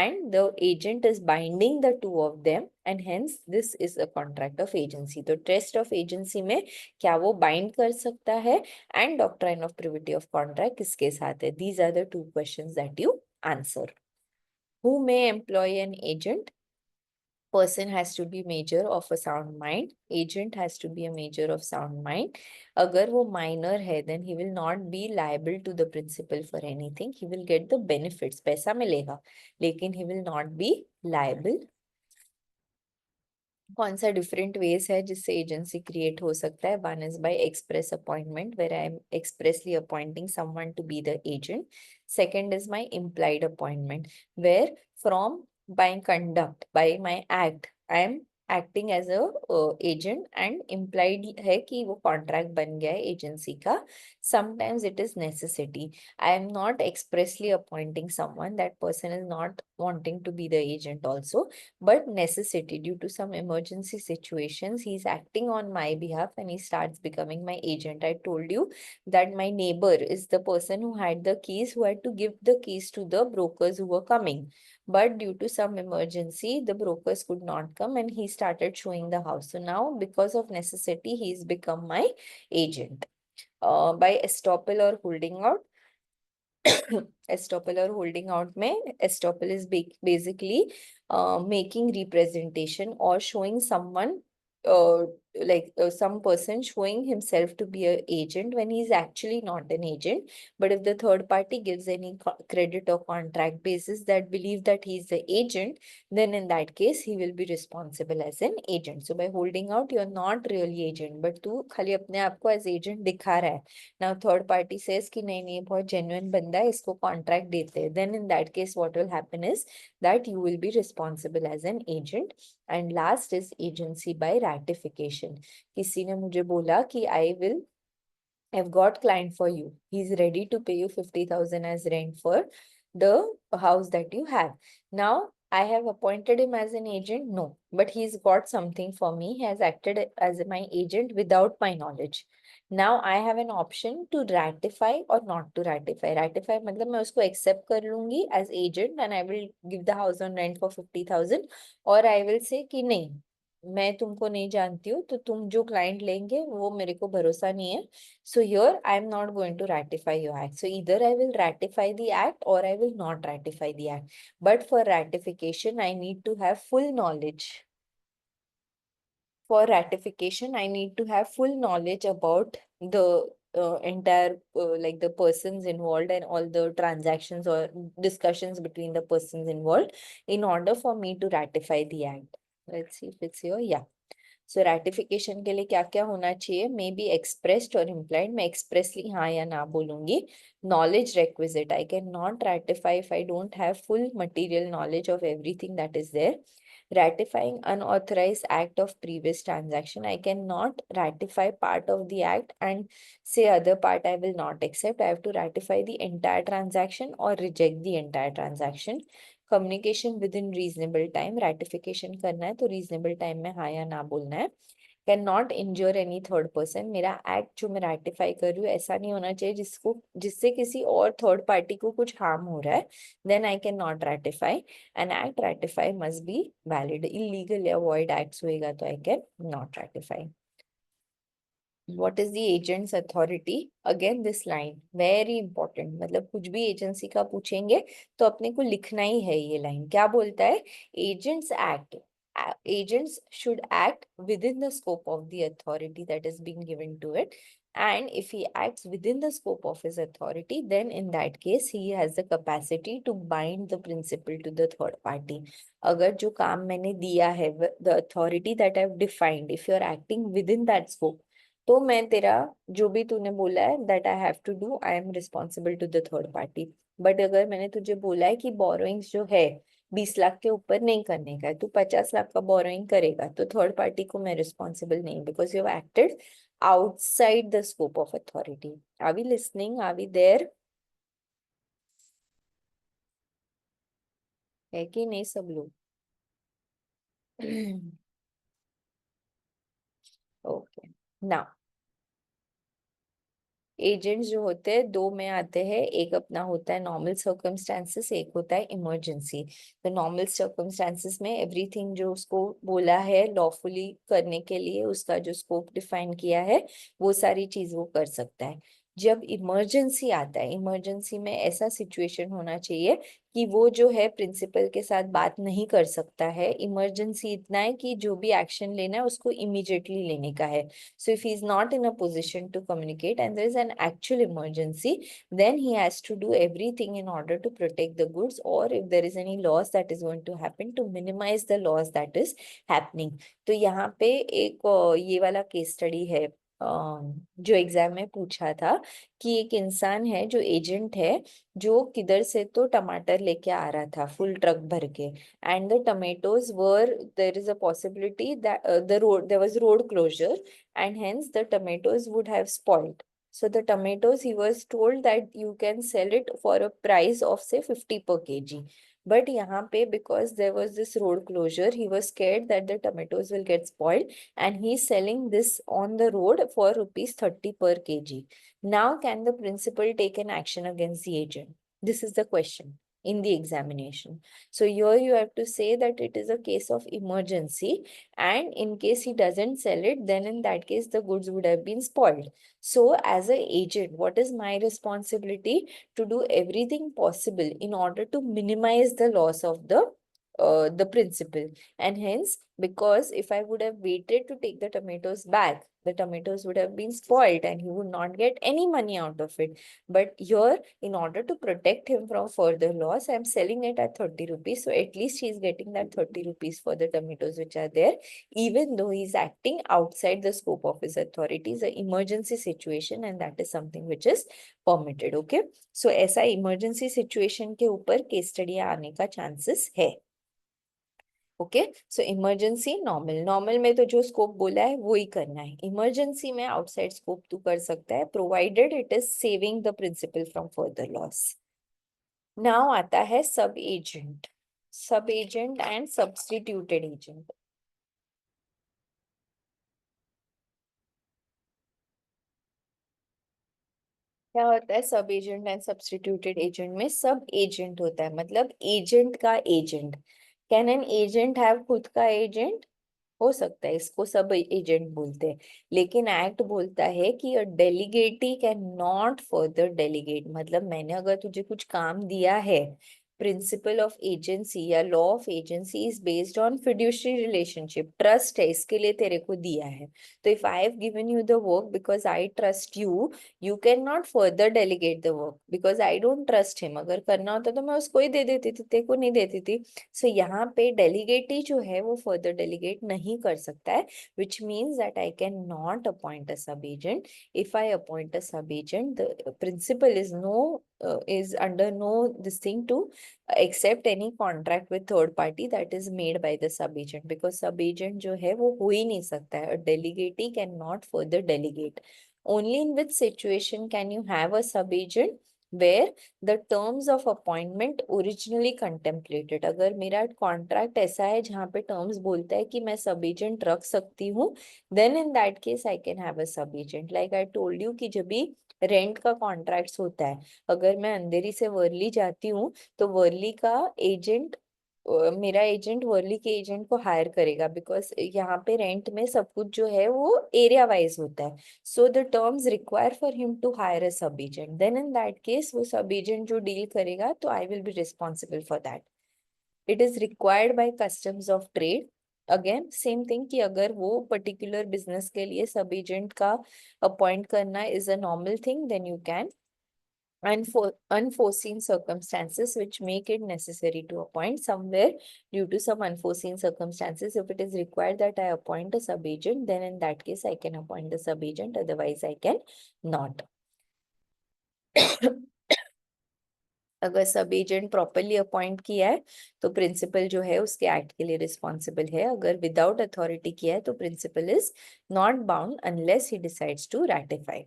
and the agent is binding the two of them and hence this is a contract of agency. तो test of agency में क्या वो bind कर सकता है and doctrine of privity of contract किसके साथ है? These are the two questions that you answer. Who may employ an agent? Person has to be major of a sound mind. Agent has to be a major of sound mind. अगर वो minor है, then he will not be liable to the principal for anything. He will get the benefits. पैसा मिलेगा, लेकिन he will not be liable. कौन सा different ways है जिससे एजेंसी क्रिएट हो सकता है? One is by express appointment, where I am expressly appointing someone to be the agent. Second is my implied appointment, where from by conduct, by my act, I am acting as a agent and implied है कि वो contract बन गया है agency का. Sometimes it is necessity. I am not expressly appointing someone, that person is not wanting to be the agent also, but necessity due to some emergency situations, he's acting on my behalf and he starts becoming my agent. I told you that my neighbor is the person who had the keys, who had to give the keys to the brokers who were coming, but due to some emergency the brokers could not come and he started showing the house. So now because of necessity he's become my agent. By estoppel or holding out, estoppel or holding out में estoppel is basically making representation or showing someone, uh, some person showing himself to be an agent when he is actually not an agent. But if the third party gives any credit or contract basis that believe that he is the agent, then in that case he will be responsible as an agent. So by holding out you are not really agent, but तू खाली अपने आप को as agent दिखा रहा है. Now third party says कि नहीं नहीं बहुत genuine बंदा है, इसको contract देते हैं, then in that case what will happen is that you will be responsible as an agent. And last is agency by ratification. किसी ने मुझे बोला कि I will, I've got client for you. He's ready to pay you 50,000 as rent for the house that you have. Now, I have appointed him as an agent. No, but he's got something for me. He has acted as my agent without my knowledge. Now, I have an option to ratify or not to ratify. Ratify मतलब मैं उसको accept कर लूंगी as agent and I will give the house on rent for 50,000, or I will say कि नहीं, मैं तुमको नहीं जानती हूँ तो तुम जो क्लाइंट लेंगे वो मेरे को भरोसा नहीं है. So here I am not going to ratify your act. So either I will ratify the act or I will not ratify the act. But for ratification, I need to have full knowledge. For ratification, I need to have full knowledge about the entire like the persons involved and all the transactions or discussions between the persons involved in order for me to ratify the act. Let's see if it's here. Yeah. So ratification के लिए क्या क्या होना चाहिए, may be expressed और implied. मैं expressly हाँ या ना बोलूंगी. Knowledge requisite. I cannot ratify if I don't have full material knowledge of everything that is there. Ratifying unauthorized act of previous transaction. I cannot ratify part of the act and say other part I will not accept. I have to ratify the entire transaction or reject the entire transaction. Communication within reasonable time. Ratification करना है तो reasonable time में हाँ या ना बोलना है. Can not injure any third person. मेरा एक्ट जो मैं रैटिफाई कर रही हूँ ऐसा नहीं होना चाहिए जिससे किसी और थर्ड पार्टी को कुछ हार्म हो रहा है. Then I can not ratify. An act ratify must be valid. Illegal या वॉइड एक्ट होएगा तो I can not ratify. What is the agent's authority? Again this line very important. मतलब कुछ भी एजेंसी का पूछेंगे तो अपने को लिखना ही है. ये लाइन क्या बोलता है? Agents act. Agents should act within the scope of the authority that is being given to it. And if he acts within the scope of his authority, then in that case he has the capacity to bind the principal to the third party. अगर जो काम मैंने दिया है, the authority that I've defined, if you're acting within that scope, तो मैं तेरा जो भी तूने बोला है that I have to do, I am responsible to the third party. But अगर मैंने तुझे बोला है कि बोरोइंग्स जो है 20 लाख के ऊपर नहीं करने का है, तू 50 लाख का बोरोइंग करेगा, तो थर्ड पार्टी को मैं रिस्पॉन्सिबल नहीं, because you have acted outside the scope of authority. Are we listening? Are we there? है कि नहीं सब लोग? ओके. नाउ एजेंट्स जो होते हैं दो में आते हैं. एक अपना होता है नॉर्मल सर्कमस्टांसेस, एक होता है इमरजेंसी. तो नॉर्मल सर्कमस्टांसेस में एवरीथिंग जो उसको बोला है लॉफुली करने के लिए, उसका जो स्कोप डिफाइन किया है वो सारी चीज वो कर सकता है. जब इमरजेंसी आता है, इमरजेंसी में ऐसा सिचुएशन होना चाहिए कि वो जो है प्रिंसिपल के साथ बात नहीं कर सकता है. इमरजेंसी इतना है कि जो भी एक्शन लेना है उसको इमीडिएटली लेने का है. So if he's not in a position to communicate and there is an actual emergency, then he has to do everything in order to protect the goods, or if there is any loss that is going to happen, to minimize the loss that is happening. तो यहाँ पे एक ये वाला case study है जो exam में पूछा था कि एक इंसान है जो एजेंट है, जो किधर से तो टमाटर लेके आ रहा था फुल ट्रक भर के, and the tomatoes were, there is a possibility that the road, there was road closure, and hence the tomatoes would have spoiled. So the tomatoes, he was told that you can sell it for a price of say 50 per kg. But यहाँ पे because there was this road closure, he was scared that the tomatoes will get spoiled, and he's selling this on the road for rupees 30 per kg. Now, can the principal take an action against the agent? This is the question in the examination. So here you have to say that it is a case of emergency, and in case he doesn't sell it, then in that case the goods would have been spoiled. So as an agent, what is my responsibility? To do everything possible in order to minimize the loss of the principal. And hence, because if I would have waited to take the tomatoes back, the tomatoes would have been spoiled and he would not get any money out of it. But here, in order to protect him from further loss, I'm selling it at 30 rupees. So at least he's getting that 30 rupees for the tomatoes which are there, even though he's acting outside the scope of his authority. It's an emergency situation, and that is something which is permitted. Okay. So ऐसा emergency situation के ऊपर case study आने का chances है. Okay. सो emergency, normal, normal में तो जो scope बोला है वो ही करना है. इमरजेंसी में आउटसाइड स्कोप तू कर सकता है, provided it is saving the principal from further loss. Now आता है sub agent, sub agent and substituted agent. क्या होता है sub agent and substituted agent में? सब एजेंट होता है मतलब एजेंट का agent. Can an agent have खुद का एजेंट? हो सकता है, इसको सब एजेंट बोलते हैं. लेकिन एक्ट बोलता है कि अ डेलीगेटी कैन नॉट फर्दर डेलीगेट. मतलब मैंने अगर तुझे कुछ काम दिया है, प्रिंसिपल ऑफ एजेंसी या law of agency is based on fiduciary relationship, trust है, इसके लिए तेरे को दिया है. तो if I have given you the work because I trust you, you can not further delegate the work because I don't trust him. अगर करना होता तो मैं उसको ही दे देती थी, तेरे को नहीं देती थी. सो यहाँ पे डेलीगेटी जो है वो फर्दर डेलीगेट नहीं कर सकता है, which means that I can not appoint a sub agent. If I appoint a sub agent, the principal is no is under no this thing to accept any contract with third party that is made by the sub agent, because sub agent जो है वो हो ही नहीं सकता है. A delegate can not further delegate. Only in which situation can you have a sub agent? Where the terms of appointment originally contemplated. अगर मेरा contract ऐसा है जहाँ पे टर्म्स बोलता है कि मैं सब एजेंट रख सकती हूँ, then in that case I can have a sub agent. Like I told you कि जब भी रेंट का कॉन्ट्रैक्ट होता है, अगर मैं अंधेरी से वर्ली जाती हूँ तो वर्ली का एजेंट, मेरा एजेंट वर्ली के एजेंट को हायर करेगा, बिकॉज यहाँ पे रेंट में सब कुछ जो है वो एरिया वाइज होता है. So the terms require for him to hire a sub agent. Then in that case वो सब एजेंट जो डील करेगा तो I will be responsible for that. It is required by customs of trade. Again same thing कि अगर वो particular business के लिए सब एजेंट का अपॉइंट करना is a normal thing, then you can. And for unforeseen circumstances which make it necessary to appoint somewhere, due to some unforeseen circumstances, if it is required that I appoint a sub agent, then in that case I can appoint the sub agent, otherwise I can not. अगर सब agent properly appoint किया है तो principal जो है उसके act के लिए रिस्पॉन्सिबल है. अगर विदाउट अथॉरिटी किया है तो principal is not bound unless he decides to ratify.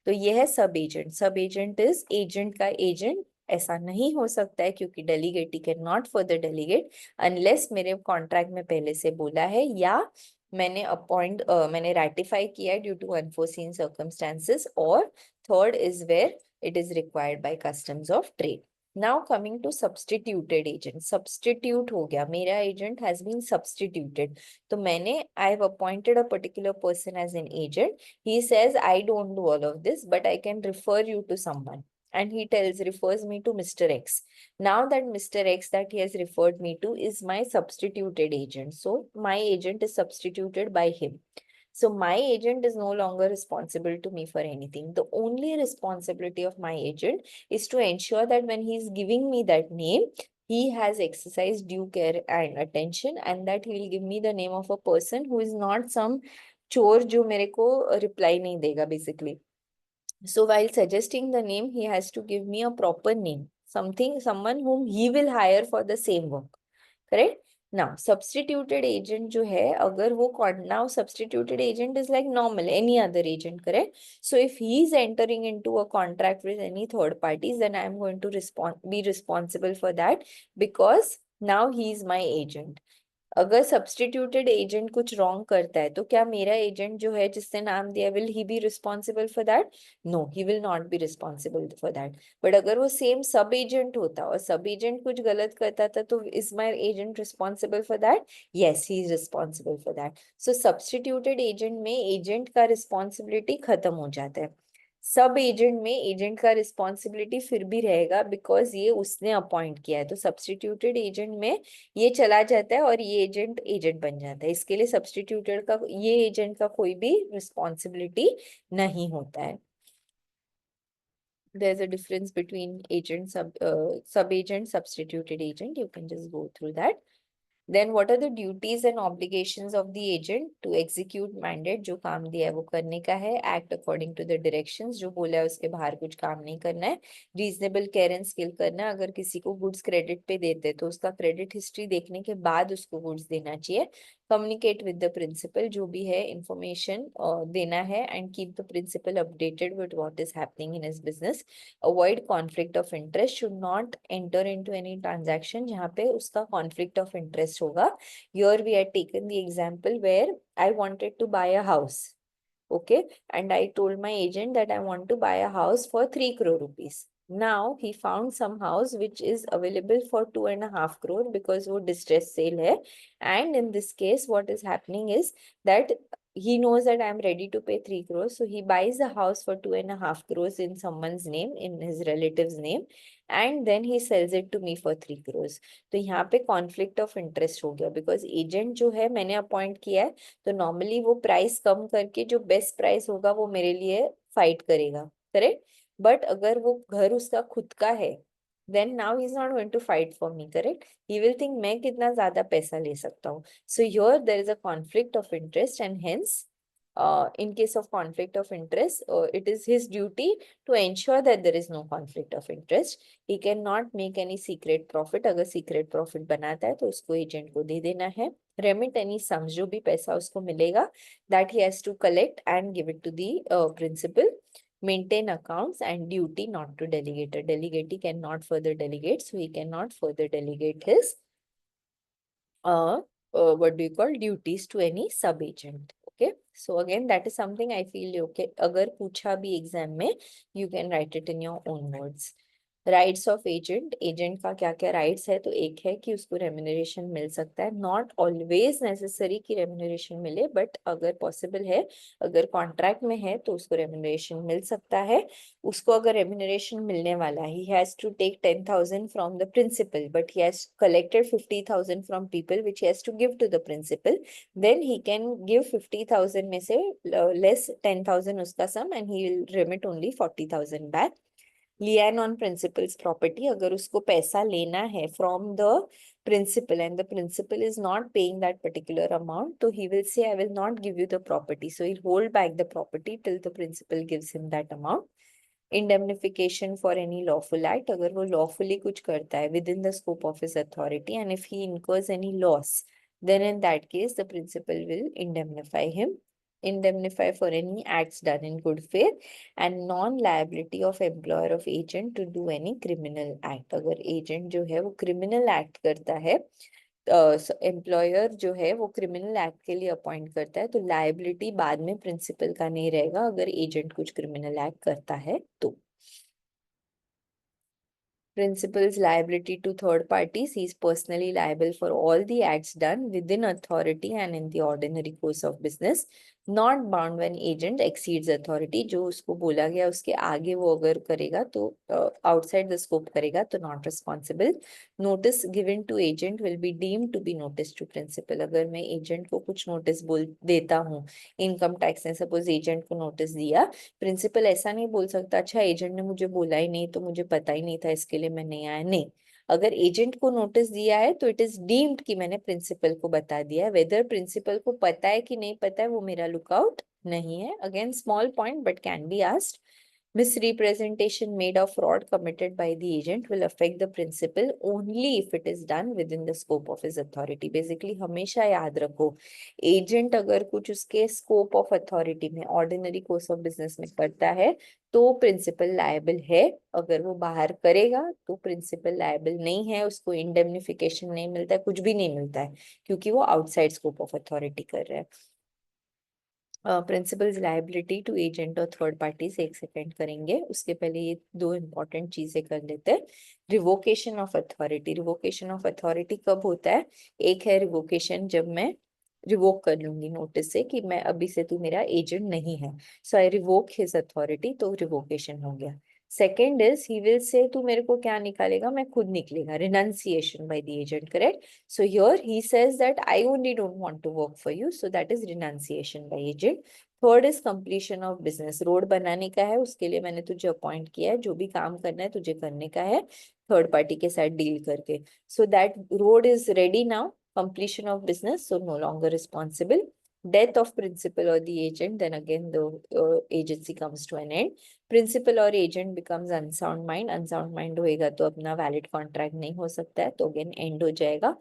तो ये है sub agent. Sub agent is agent का एजेंट. ऐसा नहीं हो सकता है क्योंकि delegatee can not further delegate unless मेरे कॉन्ट्रैक्ट में पहले से बोला है या मैंने रैटिफाई किया है ड्यू टू अनफोर्सीन सर्कमस्टांसेस. और third is where it is required by customs of trade. Now coming to substituted agent. Substitute हो गया, मेरा agent has been substituted. तो मैंने I have appointed a particular person as an agent. He says I don't do all of this, but I can refer you to someone. And he refers me to Mr. X. Now that Mr. X that he has referred me to is my substituted agent. So my agent is substituted by him. So my agent is no longer responsible to me for anything. The only responsibility of my agent is to ensure that when he is giving me that name, he has exercised due care and attention, and that he will give me the name of a person who is not some चोर जो मेरे को reply नहीं देगा basically. So while suggesting the name, he has to give me a proper name, someone whom he will hire for the same work. Correct? Now, substituted agent जो है, अगर वो now substituted agent is like normal, any other agent, correct? So if he is entering into a contract with any third parties, then I am going to be responsible for that because now he is my agent. अगर substituted agent कुछ wrong करता है तो क्या मेरा agent जो है जिसने नाम दिया will he be responsible for that? No, he will not be responsible for that. But अगर वो सेम सब एजेंट होता और सब एजेंट कुछ गलत करता था तो is my agent responsible for that? Yes, he is responsible for that. So substituted agent में एजेंट का रिस्पॉन्सिबिलिटी खत्म हो जाता है. सब एजेंट में एजेंट का रिस्पॉन्सिबिलिटी फिर भी रहेगा बिकॉज ये उसने अपॉइंट किया है. तो सब्स्टिट्यूटेड एजेंट में ये चला जाता है और ये एजेंट एजेंट बन जाता है. इसके लिए सब्स्टिट्यूटेड का ये एजेंट का कोई भी रिस्पॉन्सिबिलिटी नहीं होता है. There's a difference between agent, sub agent, substituted agent. You can just go through that. Then what are the duties and obligations of the agent? To execute mandate, जो काम दिया है वो करने का है. Act according to the directions, जो बोला है उसके बाहर कुछ काम नहीं करना है. Reasonable care and skill करना है. अगर किसी को goods credit पे देते तो उसका credit history देखने के बाद उसको goods देना चाहिए. Communicate with the principal, जो भी है information देना है and keep the principal updated with what is happening in his business. Avoid conflict of interest, should not enter into any transaction जहाँ पे उसका conflict of interest होगा. Here we had taken the example where I wanted to buy a house. Okay, and I told my agent that I want to buy a house for 3 crore rupees. Now he found some house which is available for 2.5 crore because वो distress sale है. And in this case, what is happening is that he knows that I am ready to pay 3 crores. So he buys the house for 2.5 crores in someone's name, in his relative's name, and then he sells it to me for 3 crores. तो यहाँ पे conflict of interest हो गया because agent जो है मैंने appoint किया है तो नॉर्मली वो प्राइस कम करके जो बेस्ट प्राइस होगा वो मेरे लिए फाइट करेगा. करेक्ट? बट अगर वो घर उसका खुद का है then now he is not going to fight for me. Correct? He will think मैं कितना ज्यादा पैसा ले सकता हूँ. So here there is a conflict of interest and hence in case of conflict of interest, it is his duty to ensure that there is no conflict of interest. He cannot make any secret profit. अगर secret profit बनाता है तो उसको agent को दे देना है. Remit any sums, जो भी पैसा उसको मिलेगा, that he has to collect and give it to the principal. Maintain accounts and duty not to delegate. A delegatee cannot further delegate, so he cannot further delegate his what do you call duties to any sub agent. Okay, so again that is something I feel okay अगर पूछा भी exam में you can write it in your own words. Rights of agent, agent का क्या क्या rights है? तो एक है कि उसको रेम्यूनरेशन मिल सकता है. नॉट ऑलवेज नेसेसरी कि रेम्यूनरेशन मिले, बट अगर पॉसिबल है, अगर कॉन्ट्रैक्ट में है तो उसको रेम्यूनरेशन मिल सकता है. उसको अगर रेम्यूनरेशन मिलने वाला है, he has to take 10,000 from the principal but he has collected 50,000 from people which he has to give to the principal. Then he can give 50,000 में से लेस 10,000 उसका sum and he will remit only 40,000 back. Lien on principal's property, अगर उसको पैसा लेना है from the principal and the principal is not paying that particular amount तो he will से I will not give you the property. So he hold back the property till the principal gives him that amount. Indemnification for any lawful act, अगर वो lawfully कुछ करता है within the scope of his authority and if he incurs any loss then in that case the principal will indemnify him. Indemnify for any acts done in good faith and non-liability of employer of agent to do any criminal act. अगर agent जो है वो criminal act करता है, employer जो है वो criminal act के लिए अपॉइंट करता है तो लाइबिलिटी बाद में प्रिंसिपल का नहीं रहेगा अगर एजेंट कुछ क्रिमिनल एक्ट करता है तो. Principal's liability to third parties. He is personally liable for all the acts done within authority and in the ordinary course of business. Not bound when agent exceeds authority. जो उसको बोला गया उसके आगे वो अगर करेगा तो outside the scope करेगा तो not responsible. Notice given to agent will be deemed to be notice to principal. अगर मैं agent को कुछ notice बोल देता हूँ, इनकम टैक्स ने सपोज एजेंट को नोटिस दिया, प्रिंसिपल ऐसा नहीं बोल सकता अच्छा एजेंट ने मुझे बोला ही नहीं तो मुझे पता ही नहीं था इसके लिए मैं नहीं आया. नहीं, अगर एजेंट को नोटिस दिया है तो इट इज डीम्ड कि मैंने प्रिंसिपल को बता दिया है। वेदर प्रिंसिपल को पता है कि नहीं पता है वो मेरा लुकआउट नहीं है। Again small point but can be asked. Misrepresentation made or fraud committed by the agent will affect the principal only if it is done within the scope of his authority. Basically, हमेशा याद रखो, agent अगर कुछ उसके scope of authority में ordinary course of business में करता है तो प्रिंसिपल लायबल है। अगर वो बाहर करेगा तो प्रिंसिपल लायबल नहीं है, उसको इंडेमनिफिकेशन नहीं मिलता है, कुछ भी नहीं मिलता है, क्योंकि वो आउटसाइड स्कोप ऑफ अथॉरिटी कर रहा है। प्रिंसिपल्स लायबिलिटी टू एजेंट और थर्ड पार्टीज एक सेकेंड करेंगे, उसके पहले ये दो इंपॉर्टेंट चीजें कर लेते हैं। Revocation of authority. Revocation of authority कब होता है? एक है रिवोकेशन जब मैं रिवोक कर लूंगी नोटिस से कि मैं अभी से तू मेरा एजेंट नहीं है, सो आई रिवोक हिज अथॉरिटी, तो रिवोकेशन हो गया। सेकेंड इज ही विल से तू मेरे को क्या निकालेगा, मैं खुद निकलेगा, renunciation by the agent, correct? So here he says that I only don't want to work for you. So that is renunciation by agent. Third is completion of business. Road बनाने का है, उसके लिए मैंने तुझे अपॉइंट किया है, जो भी काम करना है तुझे करने का है थर्ड पार्टी के साथ डील करके। So that road is ready now, completion of business, so no longer responsible. Death of principal or the agent, then again the agency comes to an end. Principal और agent becomes unsound mind. Unsound mind होएगा तो अपना valid contract नहीं हो सकता है, तो again end हो जाएगा।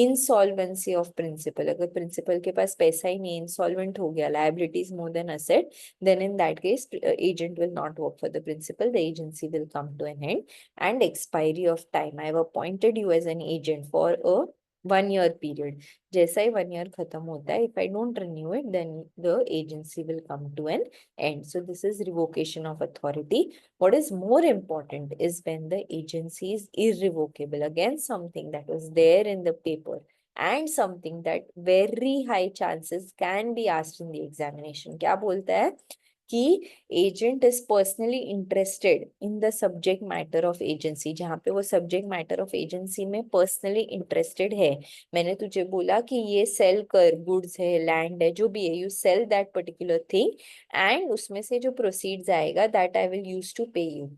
Insolvency of principal. अगर प्रिंसिपल के पास पैसा ही नहीं, इंसॉल्वेंट हो गया, liabilities more than asset, then in that case agent will not work for the principal, the agency will come to an end. And expiry of time, I have appointed you as an agent for a 1 year period. जैसा ही 1 year खत्म होता है, if I don't renew it, then the agency will come to an end. So this is revocation of authority. What is more important is when the agency is irrevocable. Again, something that was there in the paper and something that very high chances can be asked in the examination. क्या बोलता है कि agent is personally interested in the subject matter of agency. जहाँ पे वो subject matter of agency में personally interested है, मैंने तुझे बोला कि ये सेल कर, गुड्स है, लैंड है, जो भी है, you sell that particular thing and उसमें से जो प्रोसीड्स आएगा that I will use to pay you.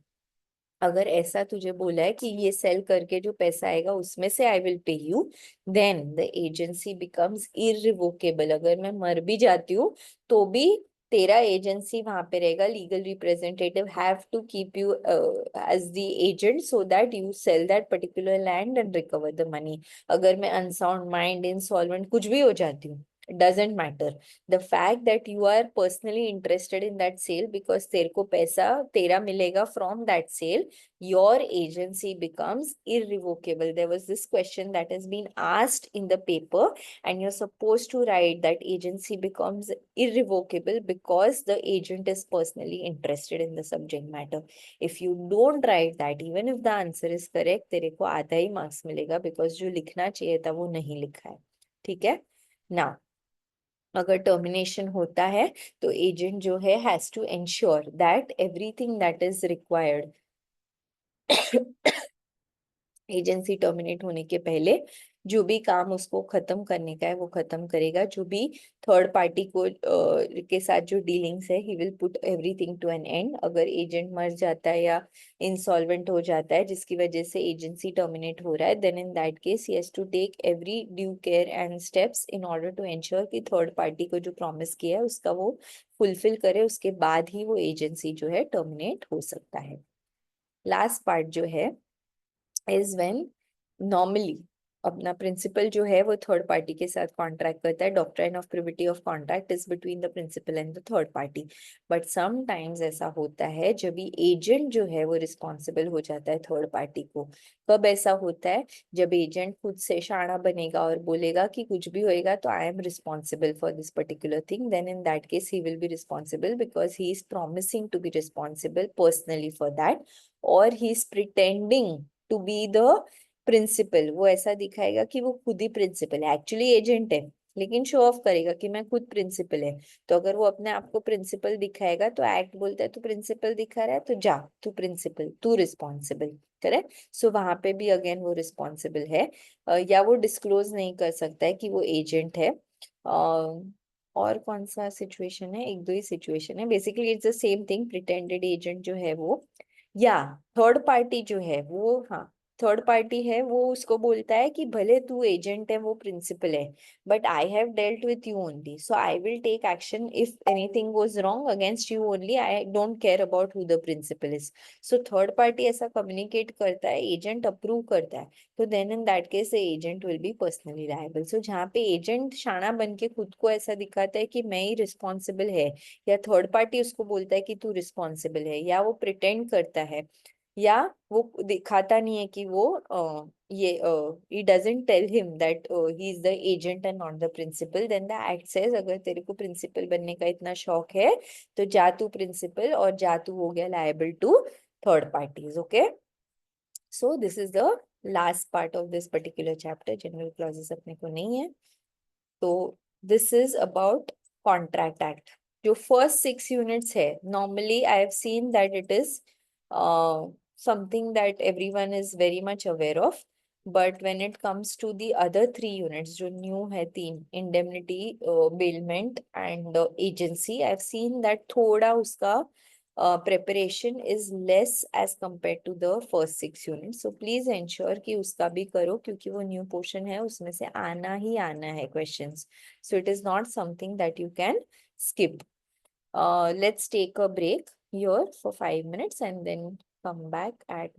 अगर ऐसा तुझे बोला है कि ये सेल करके जो पैसा आएगा उसमें से I will pay you, then the agency becomes irrevocable. अगर मैं मर भी जाती हूँ तो भी तेरा एजेंसी वहां पे रहेगा, legal representative have to keep you as the agent so that you sell that particular land and recover the money. अगर मैं अनसाउंड माइंड, इंसॉल्वेंट, कुछ भी हो जाती हूँ, doesn't matter, the fact that you are personally interested in that sale because तेरे को पैसा तेरा मिलेगा from that sale, your agency becomes irrevocable. There was this question that has been asked in the paper and you're supposed to write that agency becomes irrevocable because the agent is personally interested in the subject matter. If you don't write that, even if the answer is correct, तेरे को आधा ही marks मिलेगा because जो लिखना चाहिए था वो नहीं लिखा है। ठीक है ना? अगर टर्मिनेशन होता है तो एजेंट जो है has to ensure that everything that is required agency terminate होने के पहले जो भी काम उसको खत्म करने का है वो खत्म करेगा। जो भी थर्ड पार्टी को के साथ जो डीलिंग्स है, he will put everything to an end. अगर एजेंट मर जाता है या इंसॉल्वेंट हो जाता है जिसकी वजह से एजेंसी टर्मिनेट हो रहा है, then in that case he has to take every due care and steps in order to ensure कि थर्ड पार्टी को जो प्रॉमिस किया है उसका वो फुलफिल करे, उसके बाद ही वो एजेंसी जो है टर्मिनेट हो सकता है। लास्ट पार्ट जो है इज व्हेन नॉर्मली अपना प्रिंसिपल जो है वो थर्ड पार्टी के साथ कॉन्ट्रैक्ट करता है। Doctrine of privity of contract is between the principal and the third party, but sometimes ऐसा होता है जब भी एजेंट जो है वो रिस्पॉन्सिबल हो जाता है थर्ड पार्टी को। कब ऐसा होता है? जब एजेंट खुद से शाना बनेगा और बोलेगा कि कुछ भी होएगा तो I am responsible for this particular thing, then in that case he will be responsible because he is promising to be responsible personally for that, और he is pretending to be the principal. वो ऐसा दिखाएगा कि वो खुद ही principal है, actually agent है लेकिन शो ऑफ करेगा कि मैं खुद प्रिंसिपल है। तो अगर वो अपने आप को प्रिंसिपल दिखाएगा तो एक्ट बोलता है तू प्रिंसिपल दिखा रहा है तो जा, तू प्रिंसिपल, तू रिस्पॉन्सिबल, करेक्ट? सो वहां पे भी अगेन वो रिस्पॉन्सिबल है। या वो डिस्क्लोज नहीं कर सकता है कि वो एजेंट है। और कौन सा सिचुएशन है? एक दो ही सिचुएशन है, basically it's the same thing. Pretended agent जो है वो, या थर्ड पार्टी जो है वो, हाँ, थर्ड पार्टी है वो उसको बोलता है कि भले तू एजेंट है वो प्रिंसिपल है, but I have dealt with you only, so I will take action if anything goes wrong against you only, I don't care about who the principal is. So third party ऐसा communicate करता है, agent approve करता है, तो then in that case agent will be personally liable. So जहाँ पे agent शाना बन के खुद को ऐसा दिखाता है कि मैं ही रिस्पॉन्सिबल है, या थर्ड पार्टी उसको बोलता है कि तू रिस्पॉन्सिबल है, या वो प्रिटेंड करता है, या वो दिखाता नहीं है कि वो ये he doesn't tell him that he is the agent and not the principal, then the act says अगर तेरे को प्रिंसिपल बनने का इतना शौक है तो जा तू प्रिंसिपल, और जा तू हो गया liable to third parties. Okay, so this is the last part of this particular chapter. General clauses अपने को नहीं है, तो this is about contract act. जो फर्स्ट 6 यूनिट्स है, normally I have seen that it is something that everyone is very much aware of, but when it comes to the other 3 units जो new है, तीन, indemnity, bailment and agency, I have seen that थोड़ा उसका preparation is less as compared to the first 6 units. So please ensure कि उसका भी करो, क्योंकि वो न्यू पोर्शन है, उसमें से आना ही आना है questions. So it is not something that you can skip. Let's take a break here for 5 minutes and then come back at